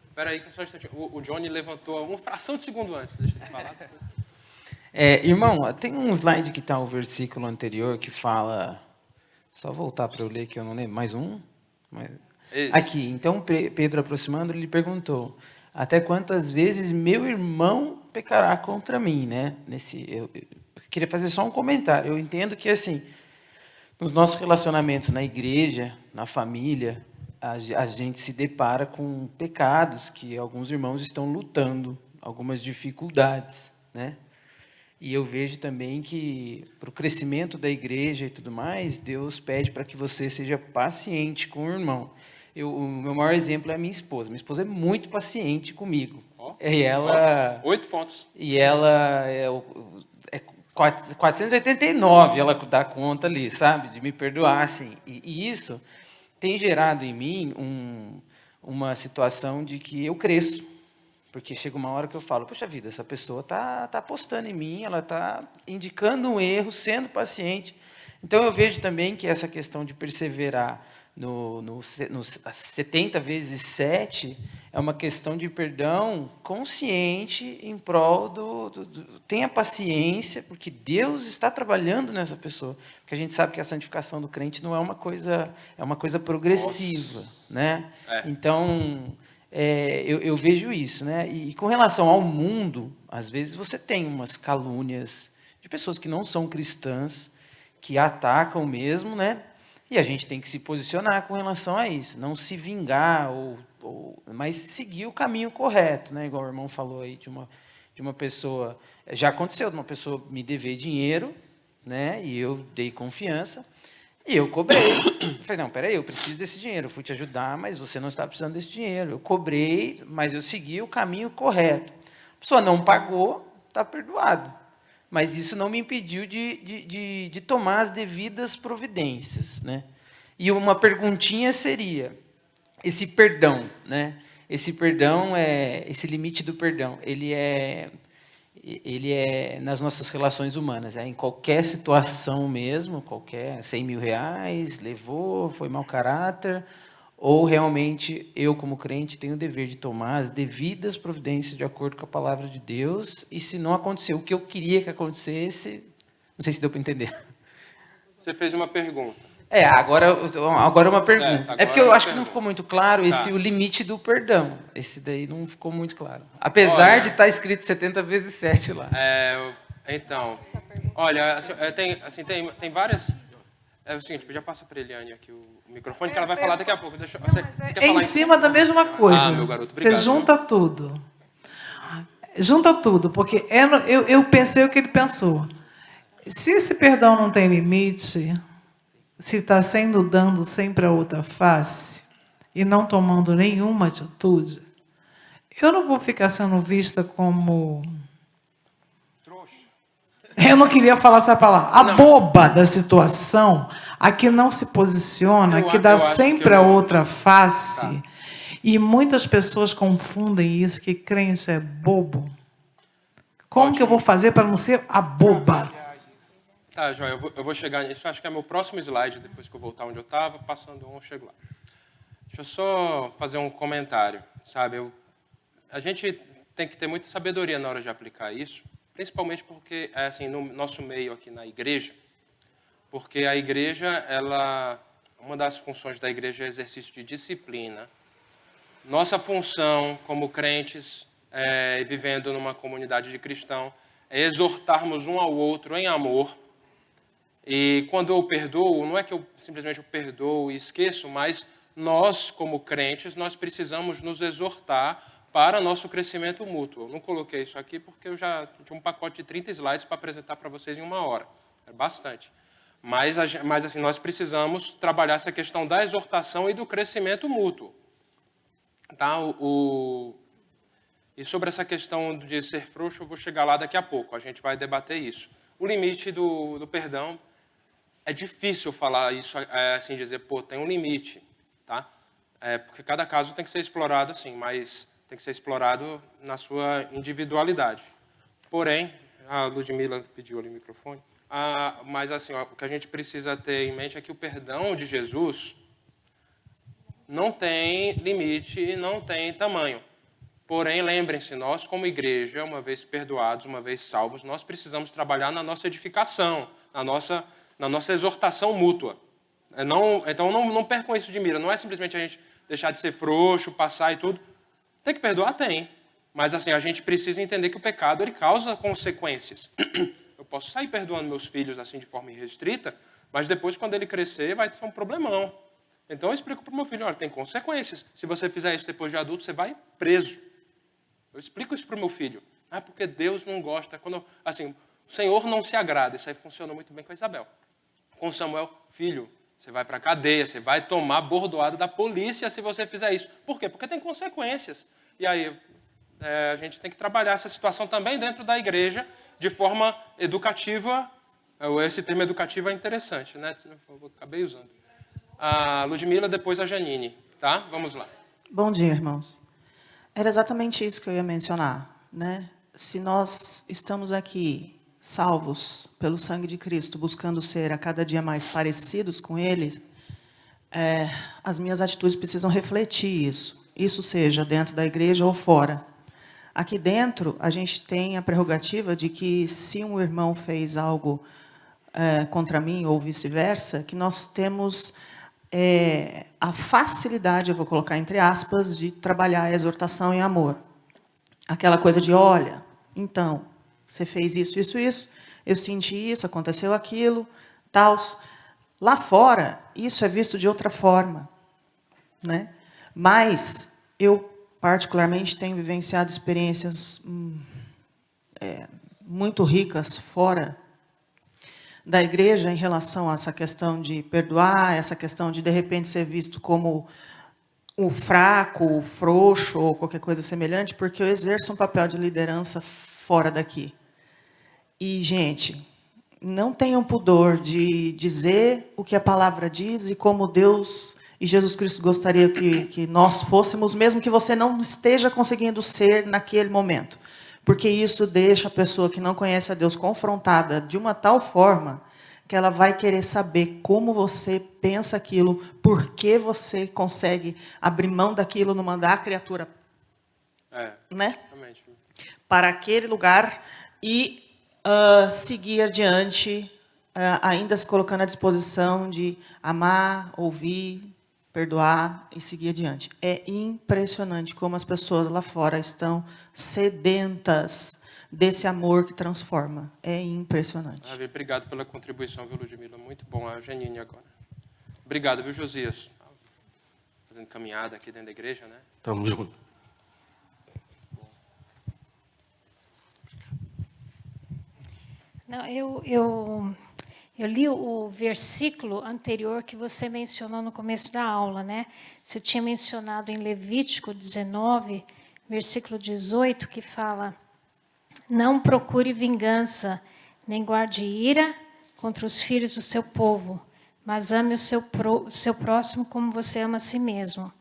A: espera aí, só um instantinho. O Johnny levantou uma fração de segundo antes. Deixa eu falar.
C: Irmão, tem um slide que está o versículo anterior que fala... Só voltar para eu ler que eu não lembro. Mais um? Aqui, então Pedro, aproximando, lhe perguntou: até quantas vezes meu irmão pecará contra mim, né? Eu queria fazer só um comentário. Eu entendo que, assim, nos nossos relacionamentos na igreja, na família, a gente se depara com pecados que alguns irmãos estão lutando, algumas dificuldades, né? E eu vejo também que, para o crescimento da igreja e tudo mais, Deus pede para que você seja paciente com o irmão. O meu maior exemplo é a minha esposa. Minha esposa é muito paciente comigo. E ela...
A: 8 pontos.
C: E ela é 489, ela dá conta ali, sabe? De me perdoar, assim. E isso tem gerado em mim uma situação de que eu cresço. Porque chega uma hora que eu falo, poxa vida, essa pessoa está apostando em mim, ela está indicando um erro, sendo paciente. Então, eu vejo também que essa questão de perseverar nos 70 vezes 7, é uma questão de perdão consciente em prol tenha paciência, porque Deus está trabalhando nessa pessoa. Porque a gente sabe que a santificação do crente não é uma coisa, é uma coisa progressiva, né? Então, eu vejo isso, né? E com relação ao mundo, às vezes você tem umas calúnias de pessoas que não são cristãs, que atacam mesmo, né? E a gente tem que se posicionar com relação a isso, não se vingar, mas seguir o caminho correto, né? Igual o irmão falou aí de uma pessoa, já aconteceu de uma pessoa me dever dinheiro, né? E eu dei confiança, e eu cobrei. Eu falei, não, peraí, eu preciso desse dinheiro, eu fui te ajudar, mas você não está precisando desse dinheiro. Eu cobrei, mas eu segui o caminho correto. A pessoa não pagou, está perdoado. Mas isso não me impediu de tomar as devidas providências, né? E uma perguntinha seria, esse perdão, né? Esse perdão, esse limite do perdão, ele é nas nossas relações humanas, em qualquer situação mesmo, qualquer 100 mil reais, levou, foi mau caráter, ou realmente eu, como crente, tenho o dever de tomar as devidas providências de acordo com a palavra de Deus, e se não aconteceu o que eu queria que acontecesse, não sei se deu para entender.
A: Você fez uma pergunta.
C: Agora uma pergunta.
A: Agora
C: porque eu acho
A: pergunta.
C: Que não ficou muito claro o limite do perdão. Esse daí não ficou muito claro. Apesar de estar escrito 70 vezes 7 lá.
A: Então, olha, tem várias... É o seguinte, já passa para a Eliane aqui o microfone, que ela vai falar daqui a pouco.
D: É em cima da mesma coisa.
A: Meu garoto, obrigado.
D: Você junta tudo. Junta tudo, porque eu pensei o que ele pensou. Se esse perdão não tem limite, se está dando sempre a outra face e não tomando nenhuma atitude, eu não vou ficar sendo vista como... Eu não queria falar essa palavra. A boba da situação, a que não se posiciona, que dá sempre a outra face. Tá. E muitas pessoas confundem isso, que crente é bobo. Como que eu vou fazer para não ser a boba?
A: Tá, Joia, eu vou chegar nisso. Acho que é meu próximo slide, depois que eu voltar onde eu estava, passando eu chego lá. Deixa eu só fazer um comentário, sabe? A gente tem que ter muita sabedoria na hora de aplicar isso, principalmente porque, assim, no nosso meio aqui na igreja, porque a igreja, uma das funções da igreja é exercício de disciplina. Nossa função como crentes, vivendo numa comunidade de cristão, é exortarmos um ao outro em amor. E quando eu perdoo, não é que eu simplesmente perdoo e esqueço, mas nós, como crentes, nós precisamos nos exortar para nosso crescimento mútuo. Eu não coloquei isso aqui porque eu já tinha um pacote de 30 slides para apresentar para vocês em 1 hora. É bastante. Mas assim, nós precisamos trabalhar essa questão da exortação e do crescimento mútuo. Tá? E sobre essa questão de ser frouxo, eu vou chegar lá daqui a pouco. A gente vai debater isso. O limite do perdão, é difícil falar isso, assim, dizer, tem um limite. Tá? Porque cada caso tem que ser explorado assim, mas... tem que ser explorado na sua individualidade. Porém, a Ludmila pediu ali o microfone, mas assim, o que a gente precisa ter em mente é que o perdão de Jesus não tem limite e não tem tamanho. Porém, lembrem-se, nós como igreja, uma vez perdoados, uma vez salvos, nós precisamos trabalhar na nossa edificação, na nossa exortação mútua. Então, não percam isso de mira. Não é simplesmente a gente deixar de ser frouxo, passar e tudo. Tem que perdoar? Tem. Mas assim, a gente precisa entender que o pecado ele causa consequências. Eu posso sair perdoando meus filhos assim de forma irrestrita, mas depois, quando ele crescer, vai ser um problemão. Então eu explico para o meu filho, olha, tem consequências. Se você fizer isso depois de adulto, você vai preso. Eu explico isso para o meu filho. Porque Deus não gosta. Assim, o Senhor não se agrada. Isso aí funciona muito bem com a Isabel. Com Samuel, filho, você vai para a cadeia, você vai tomar bordoada da polícia se você fizer isso. Por quê? Porque tem consequências. E aí a gente tem que trabalhar essa situação também dentro da igreja de forma educativa. Esse termo educativo é interessante, né? Eu acabei usando. A Ludmila, depois a Janine. Tá? Vamos lá.
E: Bom dia, irmãos. Era exatamente isso que eu ia mencionar, né? Se nós estamos aqui salvos pelo sangue de Cristo, buscando ser a cada dia mais parecidos com Ele, as minhas atitudes precisam refletir isso. Isso seja dentro da igreja ou fora. Aqui dentro, a gente tem a prerrogativa de que, se um irmão fez algo contra mim ou vice-versa, que nós temos a facilidade, eu vou colocar entre aspas, de trabalhar a exortação em amor. Aquela coisa de, olha, então, você fez isso, isso, isso, eu senti isso, aconteceu aquilo, tal. Lá fora, isso é visto de outra forma, né? Mas eu, particularmente, tenho vivenciado experiências muito ricas fora da igreja em relação a essa questão de perdoar, essa questão de repente, ser visto como o fraco, o frouxo, ou qualquer coisa semelhante, porque eu exerço um papel de liderança fora daqui. E, gente, não tenham pudor de dizer o que a palavra diz e como Deus e Jesus Cristo gostaria que nós fôssemos, mesmo que você não esteja conseguindo ser naquele momento. Porque isso deixa a pessoa que não conhece a Deus confrontada de uma tal forma que ela vai querer saber como você pensa aquilo, por que você consegue abrir mão daquilo, não mandar a criatura né, para aquele lugar e seguir adiante, ainda se colocando à disposição de amar, ouvir, perdoar e seguir adiante. É impressionante como as pessoas lá fora estão sedentas desse amor que transforma. É impressionante.
A: Obrigado pela contribuição, viu, Ludmila? Muito bom. A Janine agora. Obrigado, viu, Josias? Fazendo caminhada aqui dentro da igreja, né?
F: Tamo junto.
B: Não, eu li o versículo anterior que você mencionou no começo da aula, né? Você tinha mencionado em Levítico 19, versículo 18, que fala: não procure vingança, nem guarde ira contra os filhos do seu povo, mas ame o seu próximo como você ama a si mesmo.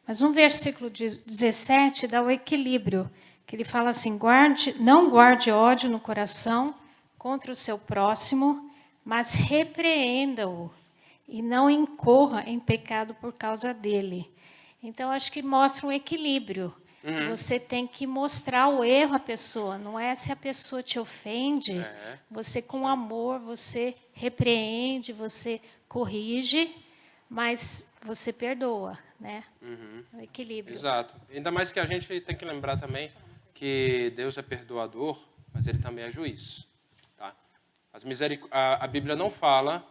B: Mas no versículo 17 dá o equilíbrio, que ele fala assim: não guarde ódio no coração contra o seu próximo, mas repreenda-o e não incorra em pecado por causa dele. Então, acho que mostra um equilíbrio. Você tem que mostrar o erro à pessoa. Não é se a pessoa te ofende, você com amor, você repreende, você corrige, mas você perdoa, né? O equilíbrio.
A: Exato. Ainda mais que a gente tem que lembrar também que Deus é perdoador, mas Ele também é juiz. Tá? A Bíblia não fala,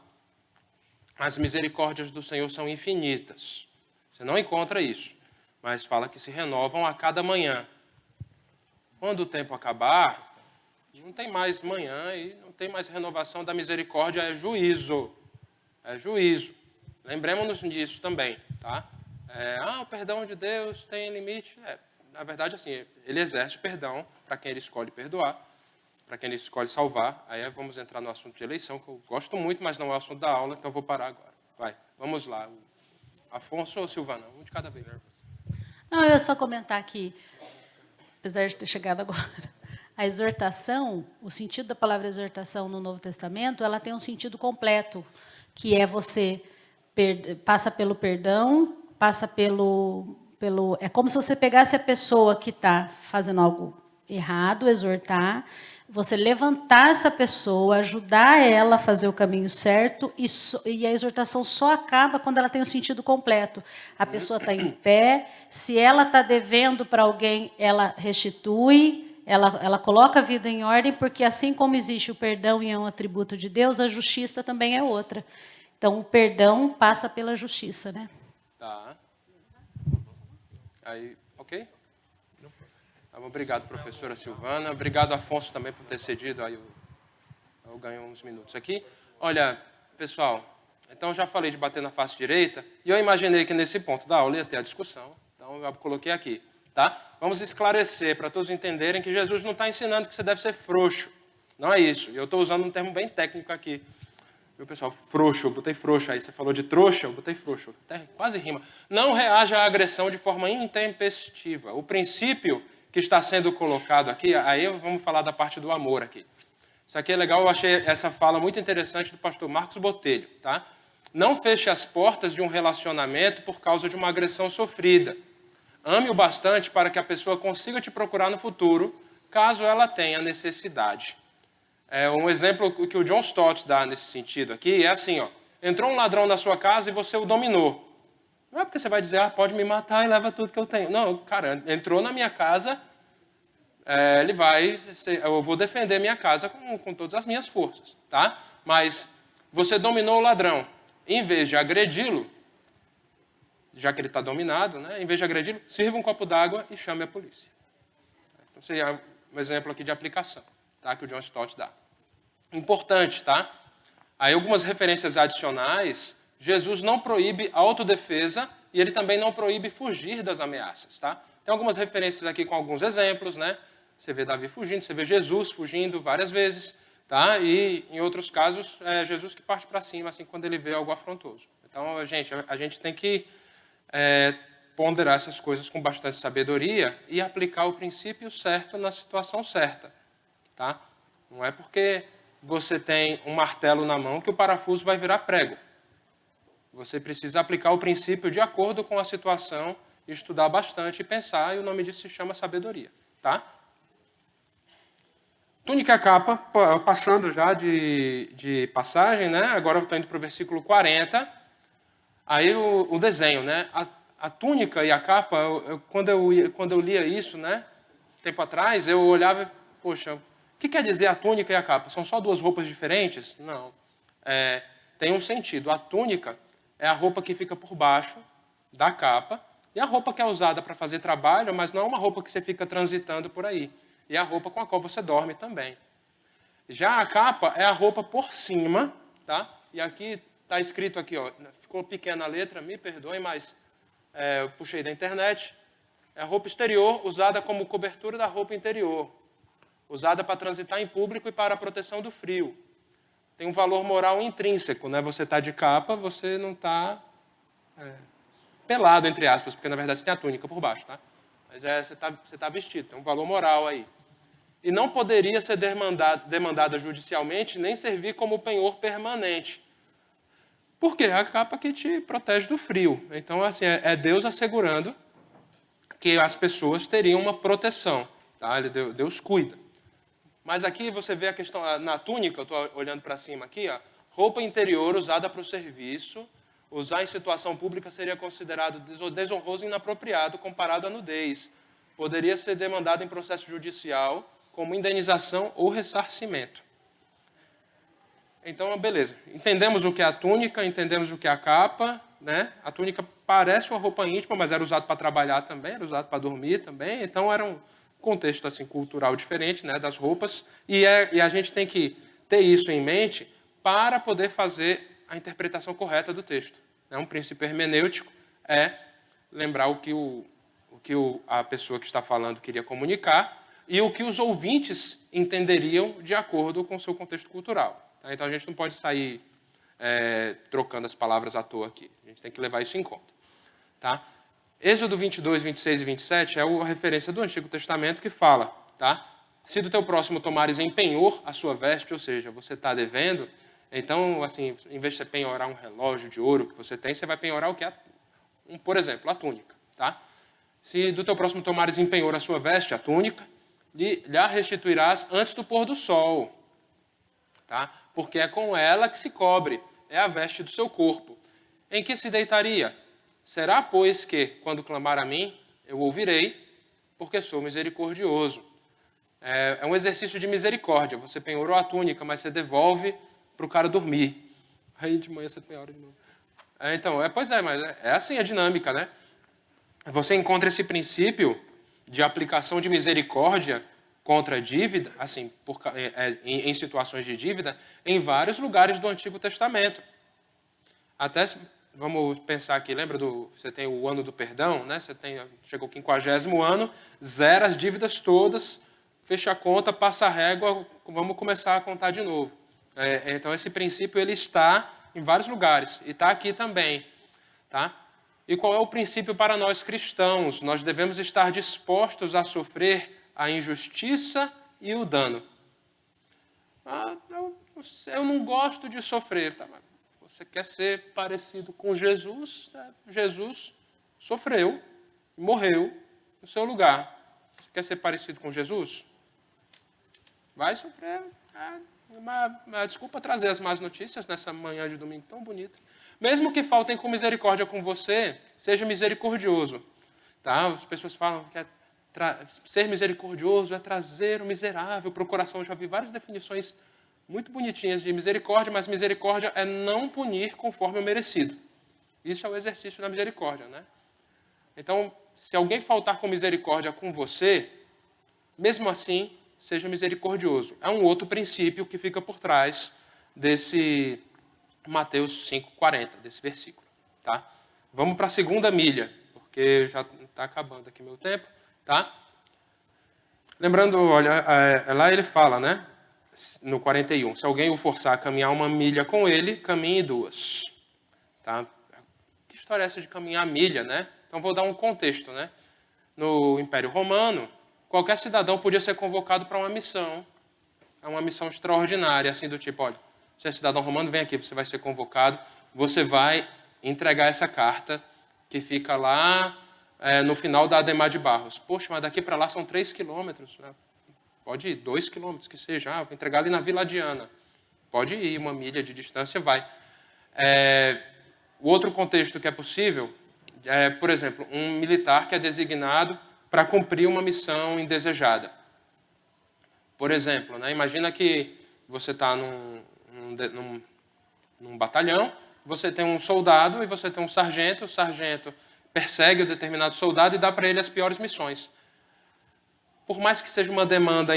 A: as misericórdias do Senhor são infinitas. Você não encontra isso. Mas fala que se renovam a cada manhã. Quando o tempo acabar, não tem mais manhã e não tem mais renovação da misericórdia, é juízo. É juízo. Lembremos-nos disso também. Tá? O perdão de Deus tem limite. Na verdade, assim, Ele exerce perdão para quem Ele escolhe perdoar, para quem Ele escolhe salvar. Aí vamos entrar no assunto de eleição, que eu gosto muito, mas não é o assunto da aula, então eu vou parar agora. Vai, vamos lá. Afonso ou Silvana? Um de cada vez.
G: Não, eu ia só comentar aqui, apesar de ter chegado agora, a exortação, o sentido da palavra exortação no Novo Testamento, ela tem um sentido completo, que é você passa pelo perdão, passa pelo... É como se você pegasse a pessoa que está fazendo algo errado, exortar, você levantar essa pessoa, ajudar ela a fazer o caminho certo, e a exortação só acaba quando ela tem o sentido completo. A pessoa está em pé, se ela está devendo para alguém, ela restitui, ela coloca a vida em ordem, porque assim como existe o perdão e é um atributo de Deus, a justiça também é outra. Então, o perdão passa pela justiça, né?
A: Tá. Aí, ok? Obrigado, professora Silvana. Obrigado, Afonso, também por ter cedido. Aí eu ganho uns minutos aqui. Olha, pessoal, então já falei de bater na face direita, e eu imaginei que nesse ponto da aula ia ter a discussão, então eu coloquei aqui. Tá? Vamos esclarecer para todos entenderem que Jesus não está ensinando que você deve ser frouxo. Não é isso. E eu estou usando um termo bem técnico aqui. Viu, pessoal? Frouxo, eu botei frouxo. Aí você falou de trouxa, eu botei frouxo. Até quase rima. Não reaja à agressão de forma intempestiva. O princípio que está sendo colocado aqui, aí vamos falar da parte do amor aqui. Isso aqui é legal, eu achei essa fala muito interessante do pastor Marcos Botelho. Tá? Não feche as portas de um relacionamento por causa de uma agressão sofrida. Ame o bastante para que a pessoa consiga te procurar no futuro, caso ela tenha necessidade. Um exemplo que o John Stott dá nesse sentido aqui é assim, ó, entrou um ladrão na sua casa e você o dominou. Não é porque você vai dizer, pode me matar e leva tudo que eu tenho. Não, cara, entrou na minha casa, eu vou defender minha casa com todas as minhas forças, tá? Mas você dominou o ladrão. Em vez de agredi-lo, já que ele está dominado, né? Em vez de agredi-lo, sirva um copo d'água e chame a polícia. Então, seria um exemplo aqui de aplicação, tá? Que o John Stott dá. Importante, tá? Aí algumas referências adicionais. Jesus não proíbe autodefesa e ele também não proíbe fugir das ameaças, tá? Tem algumas referências aqui com alguns exemplos, né? Você vê Davi fugindo, você vê Jesus fugindo várias vezes, tá? E em outros casos, é Jesus que parte para cima, assim, quando ele vê algo afrontoso. Então, a gente tem que ponderar essas coisas com bastante sabedoria e aplicar o princípio certo na situação certa, tá? Não é porque você tem um martelo na mão que o parafuso vai virar prego. Você precisa aplicar o princípio de acordo com a situação, estudar bastante e pensar, e o nome disso se chama sabedoria, tá? Túnica e a capa, passando já de passagem, né? Agora eu estou indo para o versículo 40. Aí o desenho, né? A túnica e a capa, quando eu lia isso, né? Tempo atrás, eu olhava e, poxa, o que quer dizer a túnica e a capa? São só duas roupas diferentes? Não. Tem um sentido. A túnica é a roupa que fica por baixo da capa, e a roupa que é usada para fazer trabalho, mas não é uma roupa que você fica transitando por aí. E é a roupa com a qual você dorme também. Já a capa é a roupa por cima, tá? E aqui está escrito aqui, ó, ficou pequena a letra, me perdoem, mas eu puxei da internet. É a roupa exterior usada como cobertura da roupa interior, usada para transitar em público e para a proteção do frio. Tem um valor moral intrínseco, né? Você está de capa, você não está pelado, entre aspas, porque na verdade você tem a túnica por baixo, tá? Mas você tá vestido, tem um valor moral aí. E não poderia ser demandada judicialmente, nem servir como penhor permanente. Por quê? É a capa que te protege do frio. Então, assim, é Deus assegurando que as pessoas teriam uma proteção, tá? Deus cuida. Mas aqui você vê a questão, na túnica, eu estou olhando para cima aqui, ó, roupa interior usada para o serviço, usar em situação pública seria considerado desonroso e inapropriado comparado à nudez. Poderia ser demandado em processo judicial como indenização ou ressarcimento. Então, beleza. Entendemos o que é a túnica, entendemos o que é a capa, né? A túnica parece uma roupa íntima, mas era usada para trabalhar também, era usada para dormir também. Então, era um contexto assim, cultural diferente, né, das roupas. E a gente tem que ter isso em mente para poder fazer a interpretação correta do texto. Um princípio hermenêutico é lembrar o que a pessoa que está falando queria comunicar e o que os ouvintes entenderiam de acordo com o seu contexto cultural. Tá? Então, a gente não pode sair trocando as palavras à toa aqui. A gente tem que levar isso em conta. Tá? Êxodo 22, 26 e 27 é a referência do Antigo Testamento que fala, tá? Se do teu próximo tomares em penhor a sua veste, ou seja, você está devendo, então, assim, em vez de você penhorar um relógio de ouro que você tem, você vai penhorar o que é, por exemplo, a túnica, tá? Se do teu próximo tomares em penhor a sua veste, a túnica, lhe a restituirás antes do pôr do sol, tá? Porque é com ela que se cobre, é a veste do seu corpo. Em que se deitaria? Será, pois, que, quando clamar a mim, eu ouvirei, porque sou misericordioso. É um exercício de misericórdia. Você penhorou a túnica, mas você devolve para o cara dormir. Aí de manhã você penhora de novo. Mas é assim a dinâmica, né? Você encontra esse princípio de aplicação de misericórdia contra a dívida, assim, em situações de dívida, em vários lugares do Antigo Testamento. Até, vamos pensar aqui, lembra você tem o ano do perdão, né? Chegou o 50º ano, zera as dívidas todas, fecha a conta, passa a régua, vamos começar a contar de novo. Então, esse princípio ele está em vários lugares, e está aqui também. Tá? E qual é o princípio para nós cristãos? Nós devemos estar dispostos a sofrer a injustiça e o dano. Eu não gosto de sofrer. Tá? Você quer ser parecido com Jesus? Jesus sofreu, morreu no seu lugar. Você quer ser parecido com Jesus? Vai sofrer. Desculpa trazer as más notícias nessa manhã de domingo tão bonita. Mesmo que faltem com misericórdia com você, seja misericordioso. Tá? As pessoas falam que ser misericordioso é trazer o miserável para o coração. Eu já vi várias definições muito bonitinhas de misericórdia, mas misericórdia é não punir conforme o merecido. Isso é o exercício da misericórdia, né? Então, se alguém faltar com misericórdia com você, mesmo assim, seja misericordioso. É um outro princípio que fica por trás desse Mateus 5,40, desse versículo. Tá? Vamos para a segunda milha, porque já está acabando aqui meu tempo. Tá? Lembrando, olha, lá ele fala, né? No 41, se alguém o forçar a caminhar 1 milha com ele, caminhe 2. Tá? Que história é essa de caminhar milha, né? Então vou dar um contexto, né? No Império Romano, qualquer cidadão podia ser convocado para uma missão extraordinária, assim do tipo, olha, você é cidadão romano, vem aqui, você vai ser convocado, você vai entregar essa carta que fica lá no final da Ademar de Barros. Poxa, mas daqui para lá são 3 quilômetros, né? Pode ir, 2 quilômetros que seja. Vou entregar ali na Vila Diana. Pode ir, 1 milha de distância, vai. O outro contexto que é possível é, por exemplo, um militar que é designado para cumprir uma missão indesejada. Por exemplo, né, imagina que você está num batalhão, você tem um soldado e você tem um sargento, o sargento persegue o determinado soldado e dá para ele as piores missões. Por mais que seja uma demanda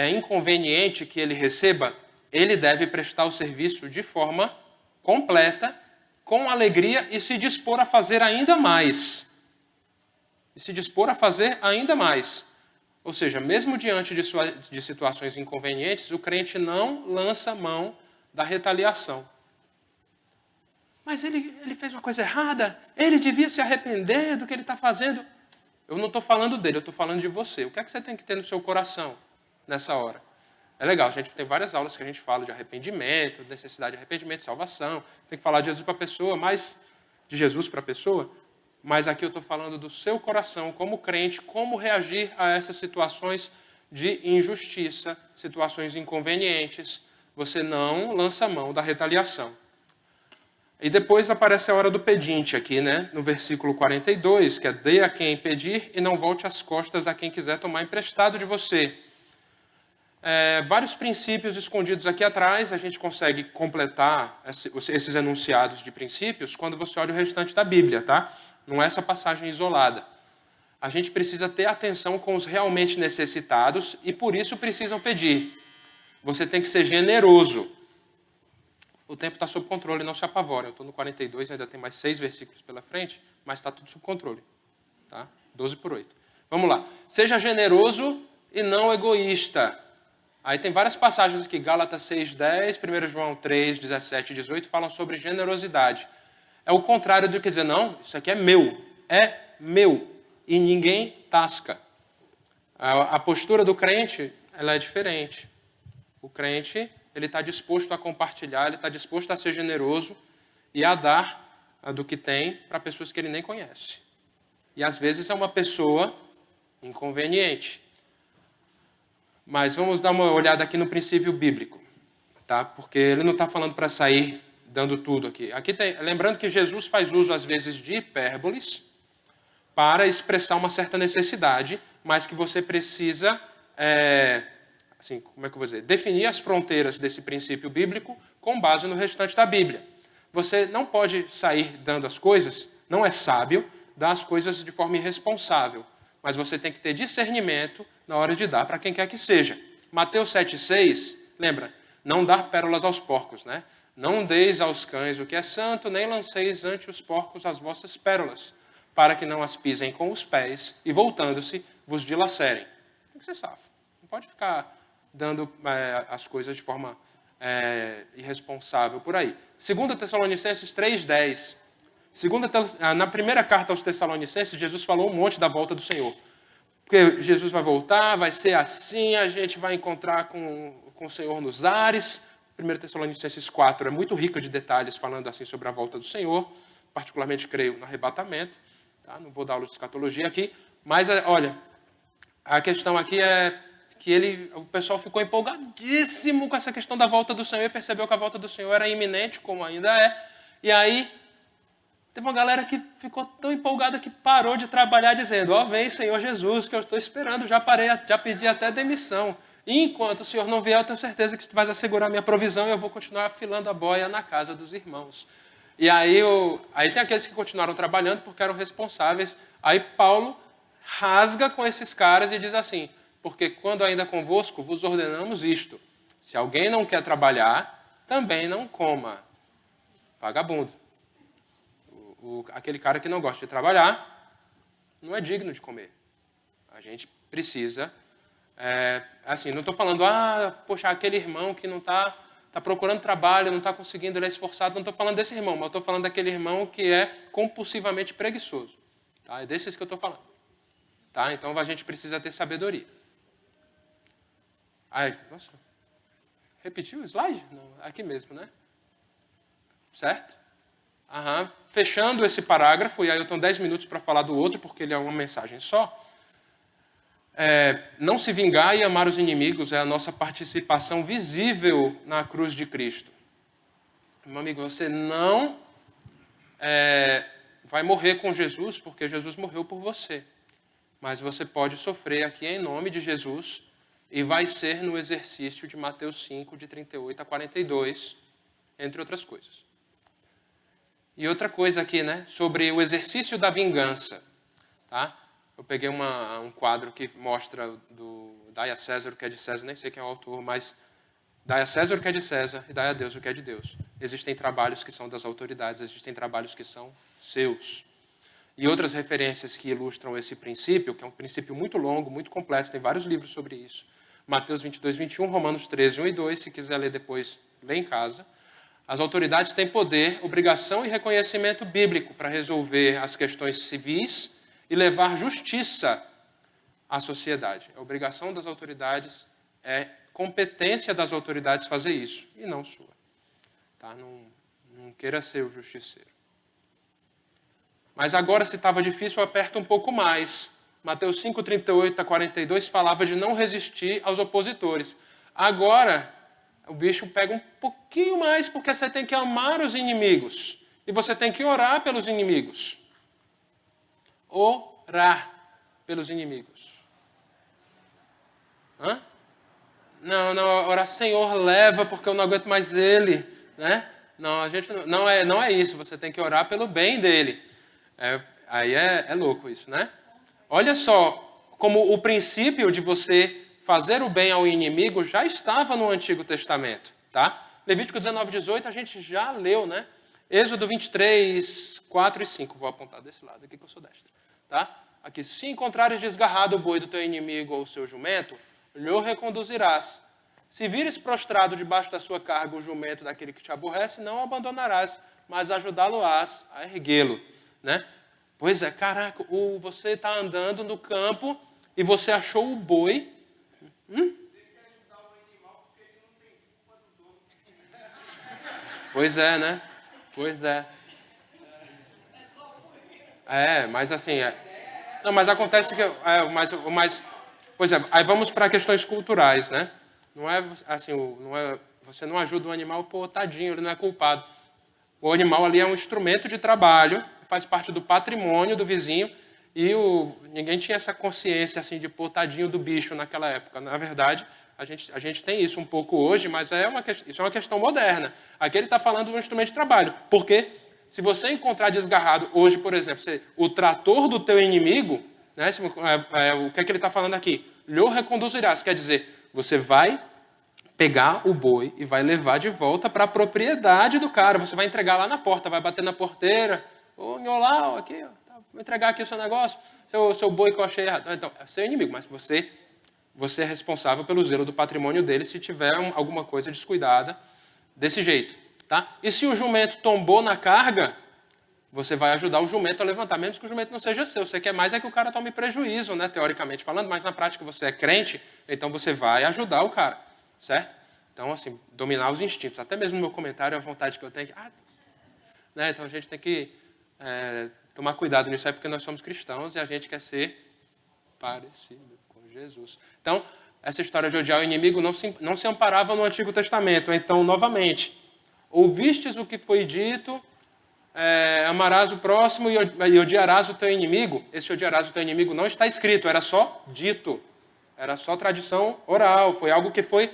A: inconveniente que ele receba, ele deve prestar o serviço de forma completa, com alegria e se dispor a fazer ainda mais. Ou seja, mesmo diante de situações inconvenientes, o crente não lança mão da retaliação. Mas ele fez uma coisa errada, ele devia se arrepender do que ele está fazendo. Eu não estou falando dele, eu estou falando de você. O que é que você tem que ter no seu coração nessa hora? É legal, a gente tem várias aulas que a gente fala de arrependimento, necessidade de arrependimento, salvação. Tem que falar de Jesus para a pessoa, de Jesus para a pessoa. Mas aqui eu estou falando do seu coração, como crente, como reagir a essas situações de injustiça, situações inconvenientes. Você não lança mão da retaliação. E depois aparece a hora do pedinte aqui, né? No versículo 42, que é: dê a quem pedir e não volte as costas a quem quiser tomar emprestado de você. Vários princípios escondidos aqui atrás, a gente consegue completar esses enunciados de princípios quando você olha o restante da Bíblia, tá? Não é essa passagem isolada. A gente precisa ter atenção com os realmente necessitados e por isso precisam pedir. Você tem que ser generoso. O tempo está sob controle, não se apavora. Eu estou no 42, ainda tem mais 6 versículos pela frente, mas está tudo sob controle. Tá? 12/8. Vamos lá. Seja generoso e não egoísta. Aí tem várias passagens aqui, Gálatas 6:10, 1 João 3:17 e 18, falam sobre generosidade. É o contrário do que dizer, não, isso aqui é meu, e ninguém tasca. A postura do crente, ela é diferente. O crente, ele está disposto a compartilhar, ele está disposto a ser generoso e a dar do que tem para pessoas que ele nem conhece. E às vezes é uma pessoa inconveniente. Mas vamos dar uma olhada aqui no princípio bíblico, tá? Porque ele não está falando para sair dando tudo aqui. Lembrando que Jesus faz uso, às vezes, de hipérboles para expressar uma certa necessidade, mas que você precisa, como é que eu vou dizer? Definir as fronteiras desse princípio bíblico com base no restante da Bíblia. Você não pode sair dando as coisas, não é sábio dar as coisas de forma irresponsável, mas você tem que ter discernimento na hora de dar para quem quer que seja. Mateus 7,6, lembra? Não dar pérolas aos porcos, né? Não deis aos cães o que é santo, nem lanceis ante os porcos as vossas pérolas, para que não as pisem com os pés e, voltando-se, vos dilacerem. Tem que ser safo. Não pode ficar dando as coisas de forma irresponsável por aí. 2 Tessalonicenses 3,10. Na primeira carta aos Tessalonicenses, Jesus falou um monte da volta do Senhor. Porque Jesus vai voltar, vai ser assim, a gente vai encontrar com o Senhor nos ares. 1 Tessalonicenses 4 é muito rica de detalhes falando assim sobre a volta do Senhor, particularmente creio no arrebatamento. Tá? Não vou dar aula de escatologia aqui, mas olha, a questão aqui é que o pessoal ficou empolgadíssimo com essa questão da volta do Senhor e percebeu que a volta do Senhor era iminente, como ainda é. E aí, teve uma galera que ficou tão empolgada que parou de trabalhar dizendo, vem Senhor Jesus, que eu estou esperando, já pedi até demissão. E enquanto o Senhor não vier, eu tenho certeza que tu vais assegurar minha provisão e eu vou continuar afilando a boia na casa dos irmãos. E aí tem aqueles que continuaram trabalhando porque eram responsáveis. Aí Paulo rasga com esses caras e diz assim, porque quando ainda convosco vos ordenamos isto, se alguém não quer trabalhar, também não coma. Vagabundo. Aquele cara que não gosta de trabalhar não é digno de comer. A gente precisa... assim, não estou falando, poxa, aquele irmão que não está procurando trabalho, não está conseguindo, ele é esforçado. Não estou falando desse irmão, mas estou falando daquele irmão que é compulsivamente preguiçoso. Tá? É desses que eu estou falando. Tá? Então a gente precisa ter sabedoria. Nossa, repetiu o slide? Não, aqui mesmo, né? Certo? Fechando esse parágrafo, e aí eu tenho 10 minutos para falar do outro, porque ele é uma mensagem só. Não se vingar e amar os inimigos é a nossa participação visível na cruz de Cristo. Meu amigo, você não vai morrer com Jesus, porque Jesus morreu por você. Mas você pode sofrer aqui em nome de Jesus e vai ser no exercício de Mateus 5, de 38 a 42, entre outras coisas. E outra coisa aqui, né, sobre o exercício da vingança, tá? Eu peguei um quadro que mostra dai a César o que é de César, nem sei quem é o autor, mas dai a César o que é de César e dai a Deus o que é de Deus. Existem trabalhos que são das autoridades, existem trabalhos que são seus. E outras referências que ilustram esse princípio, que é um princípio muito longo, muito complexo, tem vários livros sobre isso. Mateus 22, 21, Romanos 13, 1 e 2, se quiser ler depois, lê em casa. As autoridades têm poder, obrigação e reconhecimento bíblico para resolver as questões civis e levar justiça à sociedade. A obrigação das autoridades é competência das autoridades fazer isso, e não sua. Tá? Não queira ser o justiceiro. Mas agora, se estava difícil, eu aperto um pouco mais. Mateus 5, 38 a 42 falava de não resistir aos opositores. Agora, o bicho pega um pouquinho mais, porque você tem que amar os inimigos. E você tem que orar pelos inimigos. Orar pelos inimigos. Não, orar, Senhor, leva, porque eu não aguento mais ele. Né? Não, a gente não é isso. Você tem que orar pelo bem dele. Aí é louco isso, né? Olha só, como o princípio de você fazer o bem ao inimigo já estava no Antigo Testamento, tá? Levítico 19, 18 a gente já leu, né? Êxodo 23, 4 e 5. Vou apontar desse lado aqui que eu sou destro, tá? Aqui, se encontrares desgarrado o boi do teu inimigo ou o seu jumento, lhe reconduzirás. Se vires prostrado debaixo da sua carga o jumento daquele que te aborrece, não o abandonarás, mas ajudá-lo-ás a erguê-lo, né? Pois é, caraca, você está andando no campo e você achou o boi. Pois é, né? Pois é. Mas assim... Não, mas acontece que... Pois é, aí vamos para questões culturais, né? Não é assim, você não ajuda o animal, pô, tadinho, ele não é culpado. O animal ali é um instrumento de trabalho, faz parte do patrimônio do vizinho, e ninguém tinha essa consciência assim, de pô, tadinho do bicho naquela época. Na verdade, a gente tem isso um pouco hoje, mas isso é uma questão moderna. Aqui ele está falando de um instrumento de trabalho. Porque se você encontrar desgarrado hoje, por exemplo, o trator do teu inimigo, né, o que é que ele está falando aqui? Lhe reconduzirás, quer dizer, você vai pegar o boi e vai levar de volta para a propriedade do cara. Você vai entregar lá na porta, vai bater na porteira. Ô, Nholau, aqui, ó, vou entregar aqui o seu negócio, seu boi que eu achei errado. Então, é seu inimigo, mas você é responsável pelo zelo do patrimônio dele se tiver alguma coisa descuidada desse jeito. Tá? E se o jumento tombou na carga, você vai ajudar o jumento a levantar, mesmo que o jumento não seja seu. Você quer mais que o cara tome prejuízo, né, teoricamente falando, mas na prática você é crente, então você vai ajudar o cara, certo? Então, assim, dominar os instintos. Até mesmo no meu comentário, a vontade que eu tenho né? Então, a gente tem que tomar cuidado nisso aí, porque nós somos cristãos e a gente quer ser parecido com Jesus. Então, essa história de odiar o inimigo não se amparava no Antigo Testamento. Então, novamente, ouvistes o que foi dito, amarás o próximo e odiarás o teu inimigo. Esse odiarás o teu inimigo não está escrito, era só dito. Era só tradição oral, foi algo que foi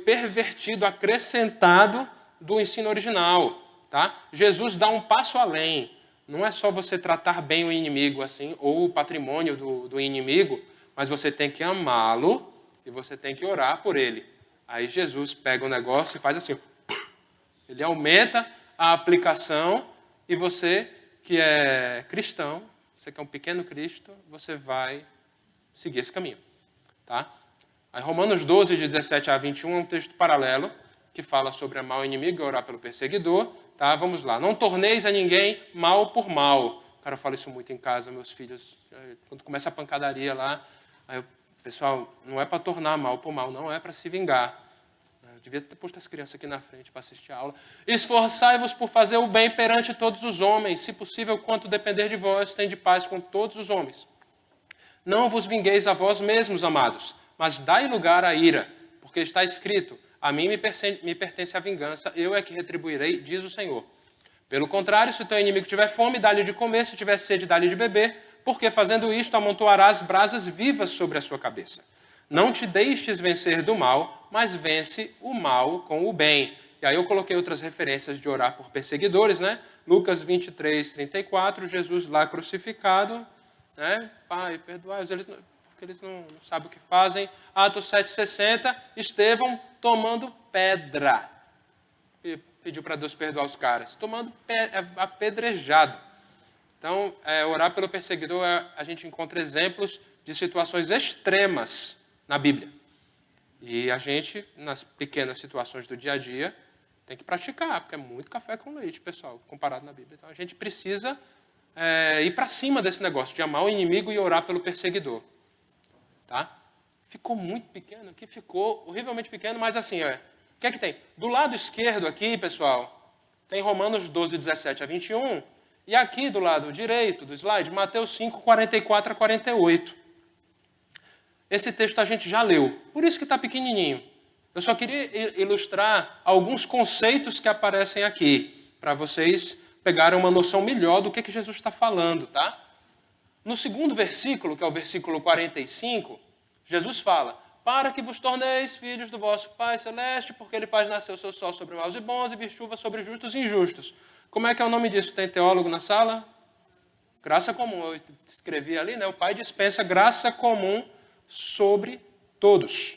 A: pervertido, acrescentado do ensino original. Tá? Jesus dá um passo além. Não é só você tratar bem o inimigo assim, ou o patrimônio do inimigo, mas você tem que amá-lo e você tem que orar por ele. Aí Jesus pega o negócio e faz assim. Ele aumenta a aplicação e você, que é cristão, você que é um pequeno Cristo, você vai seguir esse caminho. Tá? Aí Romanos 12, de 17 a 21, é um texto paralelo que fala sobre amar o inimigo e orar pelo perseguidor. Tá? Vamos lá. Não torneis a ninguém mal por mal. Cara, eu falo isso muito em casa, meus filhos. Quando começa a pancadaria lá, aí pessoal, não é para tornar mal por mal, não é para se vingar. Eu devia ter posto as crianças aqui na frente para assistir a aula. Esforçai-vos por fazer o bem perante todos os homens. Se possível, quanto depender de vós, tende paz com todos os homens. Não vos vingueis a vós mesmos, amados, mas dai lugar à ira, porque está escrito, a mim me pertence a vingança, eu é que retribuirei, diz o Senhor. Pelo contrário, se o teu inimigo tiver fome, dá-lhe de comer, se tiver sede, dá-lhe de beber, porque fazendo isto, amontoarás brasas vivas sobre a sua cabeça. Não te deixes vencer do mal, mas vence o mal com o bem. E aí eu coloquei outras referências de orar por perseguidores, né? Lucas 23, 34, Jesus lá crucificado, né? Pai, perdoai-os, porque eles não sabem o que fazem. Atos 7,60, Estevão tomando pedra. E pediu para Deus perdoar os caras. Tomando apedrejado. Então, orar pelo perseguidor, a gente encontra exemplos de situações extremas na Bíblia. E a gente, nas pequenas situações do dia a dia, tem que praticar, porque é muito café com leite, pessoal, comparado na Bíblia. Então, a gente precisa ir para cima desse negócio, de amar o inimigo e orar pelo perseguidor. Tá? Ficou muito pequeno, aqui ficou horrivelmente pequeno, mas assim, o que é que tem? Do lado esquerdo aqui, pessoal, tem Romanos 12, 17 a 21, e aqui do lado direito do slide, Mateus 5, 44 a 48. Esse texto a gente já leu, por isso que está pequenininho. Eu só queria ilustrar alguns conceitos que aparecem aqui, para vocês pegarem uma noção melhor do que Jesus está falando, tá? No segundo versículo, que é o versículo 45, Jesus fala, para que vos torneis filhos do vosso Pai Celeste, porque Ele faz nascer o seu sol sobre maus e bons e vir chuva sobre justos e injustos. Como é que é o nome disso? Tem teólogo na sala? Graça comum. Eu escrevi ali, né? O Pai dispensa graça comum sobre todos.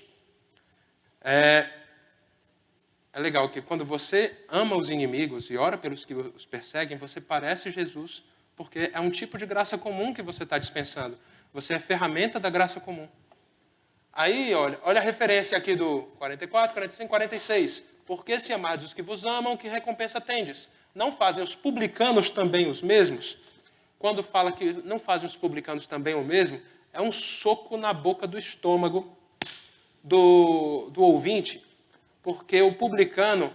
A: É legal que quando você ama os inimigos e ora pelos que os perseguem, você parece Jesus, porque é um tipo de graça comum que você está dispensando. Você é ferramenta da graça comum. Aí, olha a referência aqui do 44, 45, 46. Porque se amados os que vos amam, que recompensa tendes? Não fazem os publicanos também os mesmos? Quando fala que não fazem os publicanos também o mesmo, é um soco na boca do estômago do ouvinte, porque o publicano,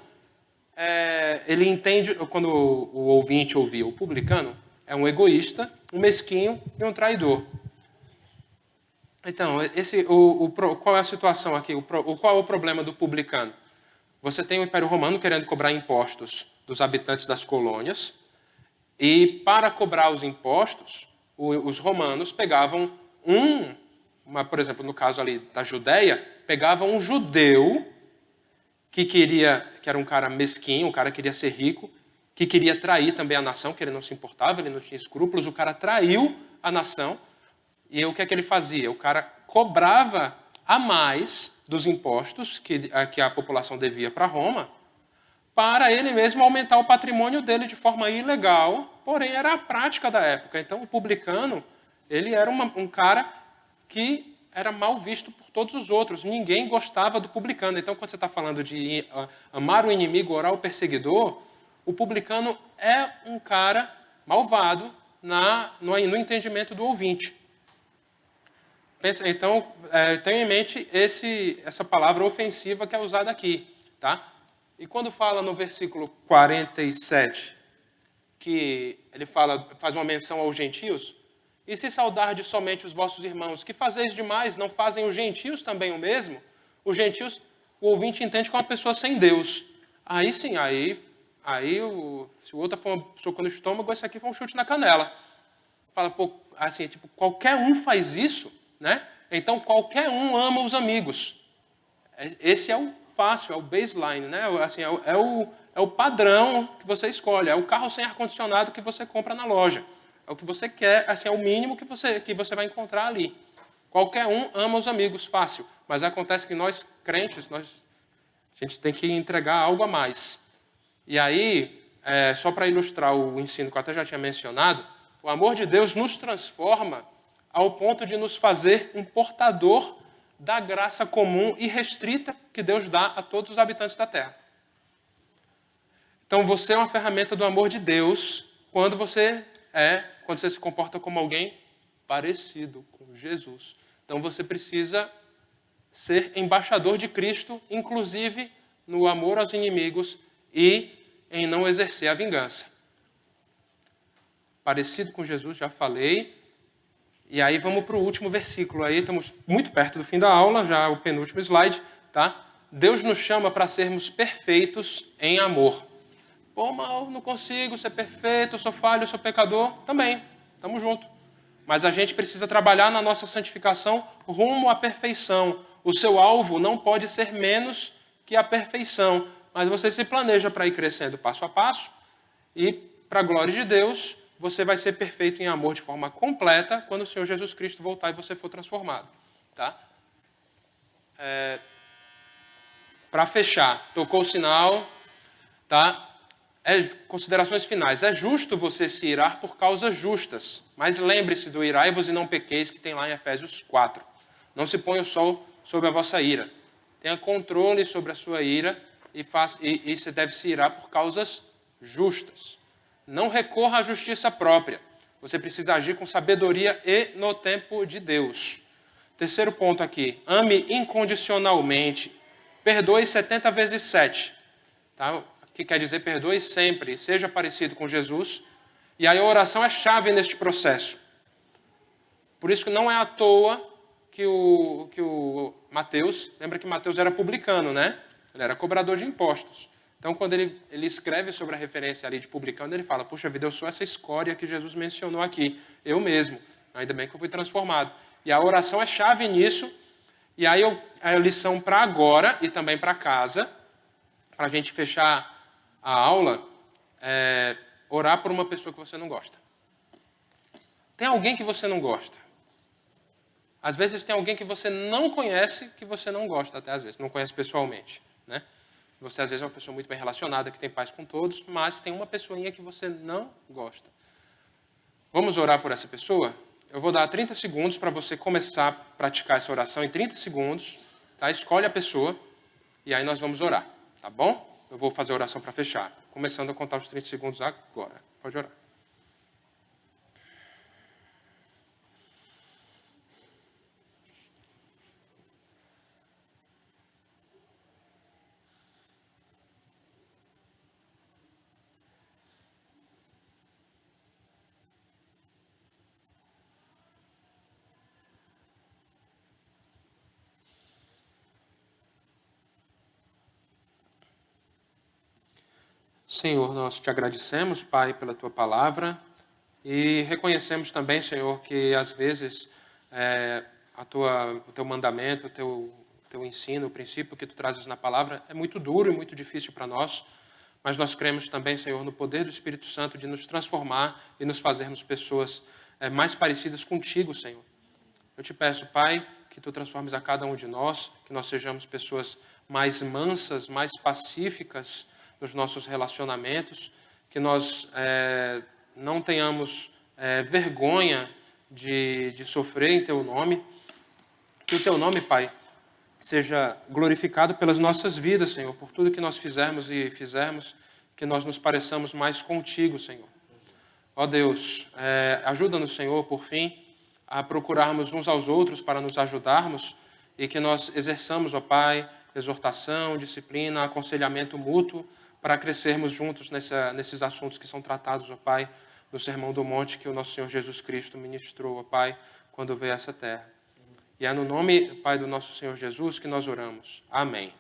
A: ele entende, quando o ouvinte ouvia o publicano, é um egoísta, um mesquinho e um traidor. Então, qual é a situação aqui? Qual é o problema do publicano? Você tem o Império Romano querendo cobrar impostos dos habitantes das colônias, e para cobrar os impostos, os romanos pegavam por exemplo, no caso ali da Judéia, pegavam um judeu que era um cara mesquinho, um cara que queria ser rico, que queria trair também a nação, que ele não se importava, ele não tinha escrúpulos, o cara traiu a nação, e o que é que ele fazia? O cara cobrava a mais dos impostos que a população devia para Roma, para ele mesmo aumentar o patrimônio dele de forma ilegal, porém era a prática da época. Então o publicano, ele era um cara que era mal visto por todos os outros, ninguém gostava do publicano. Então quando você está falando de amar o inimigo, orar o perseguidor, o publicano é um cara malvado no entendimento do ouvinte. Então, tenha em mente essa palavra ofensiva que é usada aqui. Tá? E quando fala no versículo 47, que ele faz uma menção aos gentios, e se saudardes somente os vossos irmãos, que fazeis demais, não fazem os gentios também o mesmo? Os gentios, o ouvinte entende que é uma pessoa sem Deus. Aí sim, se o outro for uma soco no estômago, esse aqui foi um chute na canela. Fala, pô, assim, tipo, qualquer um faz isso, né? Então qualquer um ama os amigos. Esse é o fácil, é o baseline, né? Assim, é o padrão que você escolhe, é o carro sem ar-condicionado que você compra na loja. É o que você quer, assim, é o mínimo que você vai encontrar ali. Qualquer um ama os amigos, fácil. Mas acontece que nós, crentes, a gente tem que entregar algo a mais. E aí, só para ilustrar o ensino que eu até já tinha mencionado, o amor de Deus nos transforma ao ponto de nos fazer um portador da graça comum e restrita que Deus dá a todos os habitantes da terra. Então, você é uma ferramenta do amor de Deus quando você se comporta como alguém parecido com Jesus. Então, você precisa ser embaixador de Cristo, inclusive no amor aos inimigos e em não exercer a vingança. Parecido com Jesus, já falei. E aí vamos para o último versículo. Aí estamos muito perto do fim da aula, já o penúltimo slide. Tá? Deus nos chama para sermos perfeitos em amor. Pô, mal, não consigo ser perfeito, eu sou falho, eu sou pecador. Também, estamos juntos. Mas a gente precisa trabalhar na nossa santificação rumo à perfeição. O seu alvo não pode ser menos que a perfeição. Mas você se planeja para ir crescendo passo a passo. E, para a glória de Deus, você vai ser perfeito em amor de forma completa quando o Senhor Jesus Cristo voltar e você for transformado. Tá? Para fechar, tocou o sinal. Tá? Considerações finais. É justo você se irar por causas justas, mas lembre-se do irai-vos e não pequeis que tem lá em Efésios 4. Não se ponha o sol sobre a vossa ira. Tenha controle sobre a sua ira e você deve se irar por causas justas. Não recorra à justiça própria. Você precisa agir com sabedoria e no tempo de Deus. Terceiro ponto aqui. Ame incondicionalmente. Perdoe 70 vezes 7. Tá? Que quer dizer perdoe sempre, seja parecido com Jesus. E aí a oração é chave neste processo. Por isso que não é à toa que o Mateus, lembra que Mateus era publicano, né? Ele era cobrador de impostos. Então, quando ele escreve sobre a referência ali de publicano, ele fala, puxa vida, eu sou essa escória que Jesus mencionou aqui, eu mesmo. Ainda bem que eu fui transformado. E a oração é chave nisso. E aí a lição para agora e também para casa, para a gente fechar a aula, orar por uma pessoa que você não gosta. Tem alguém que você não gosta. Às vezes tem alguém que você não conhece, que você não gosta, até às vezes, não conhece pessoalmente. Né? Você às vezes é uma pessoa muito bem relacionada, que tem paz com todos, mas tem uma pessoinha que você não gosta. Vamos orar por essa pessoa? Eu vou dar 30 segundos para você começar a praticar essa oração em 30 segundos. Tá? Escolhe a pessoa e aí nós vamos orar. Tá bom? Eu vou fazer a oração para fechar. Começando a contar os 30 segundos agora. Pode orar. Senhor, nós te agradecemos, Pai, pela Tua palavra e reconhecemos também, Senhor, que às vezes o Teu mandamento, o Teu ensino, o princípio que Tu trazes na palavra é muito duro e muito difícil para nós, mas nós cremos também, Senhor, no poder do Espírito Santo de nos transformar e nos fazermos pessoas mais parecidas contigo, Senhor. Eu te peço, Pai, que Tu transformes a cada um de nós, que nós sejamos pessoas mais mansas, mais pacíficas, nos nossos relacionamentos, que nós não tenhamos vergonha de sofrer em Teu nome, que o Teu nome, Pai, seja glorificado pelas nossas vidas, Senhor, por tudo que nós fizermos e fizermos, que nós nos pareçamos mais contigo, Senhor. Ó Deus, ajuda-nos, Senhor, por fim, a procurarmos uns aos outros para nos ajudarmos e que nós exerçamos, ó Pai, exortação, disciplina, aconselhamento mútuo para crescermos juntos nesses assuntos que são tratados, ó Pai, no Sermão do Monte que o nosso Senhor Jesus Cristo ministrou, ó Pai, quando veio a essa terra. E é no nome, Pai, do nosso Senhor Jesus que nós oramos. Amém.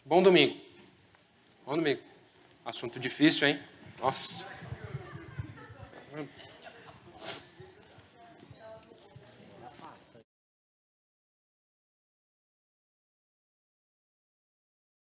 A: Bom domingo. Bom domingo. Assunto difícil, hein? Nossa.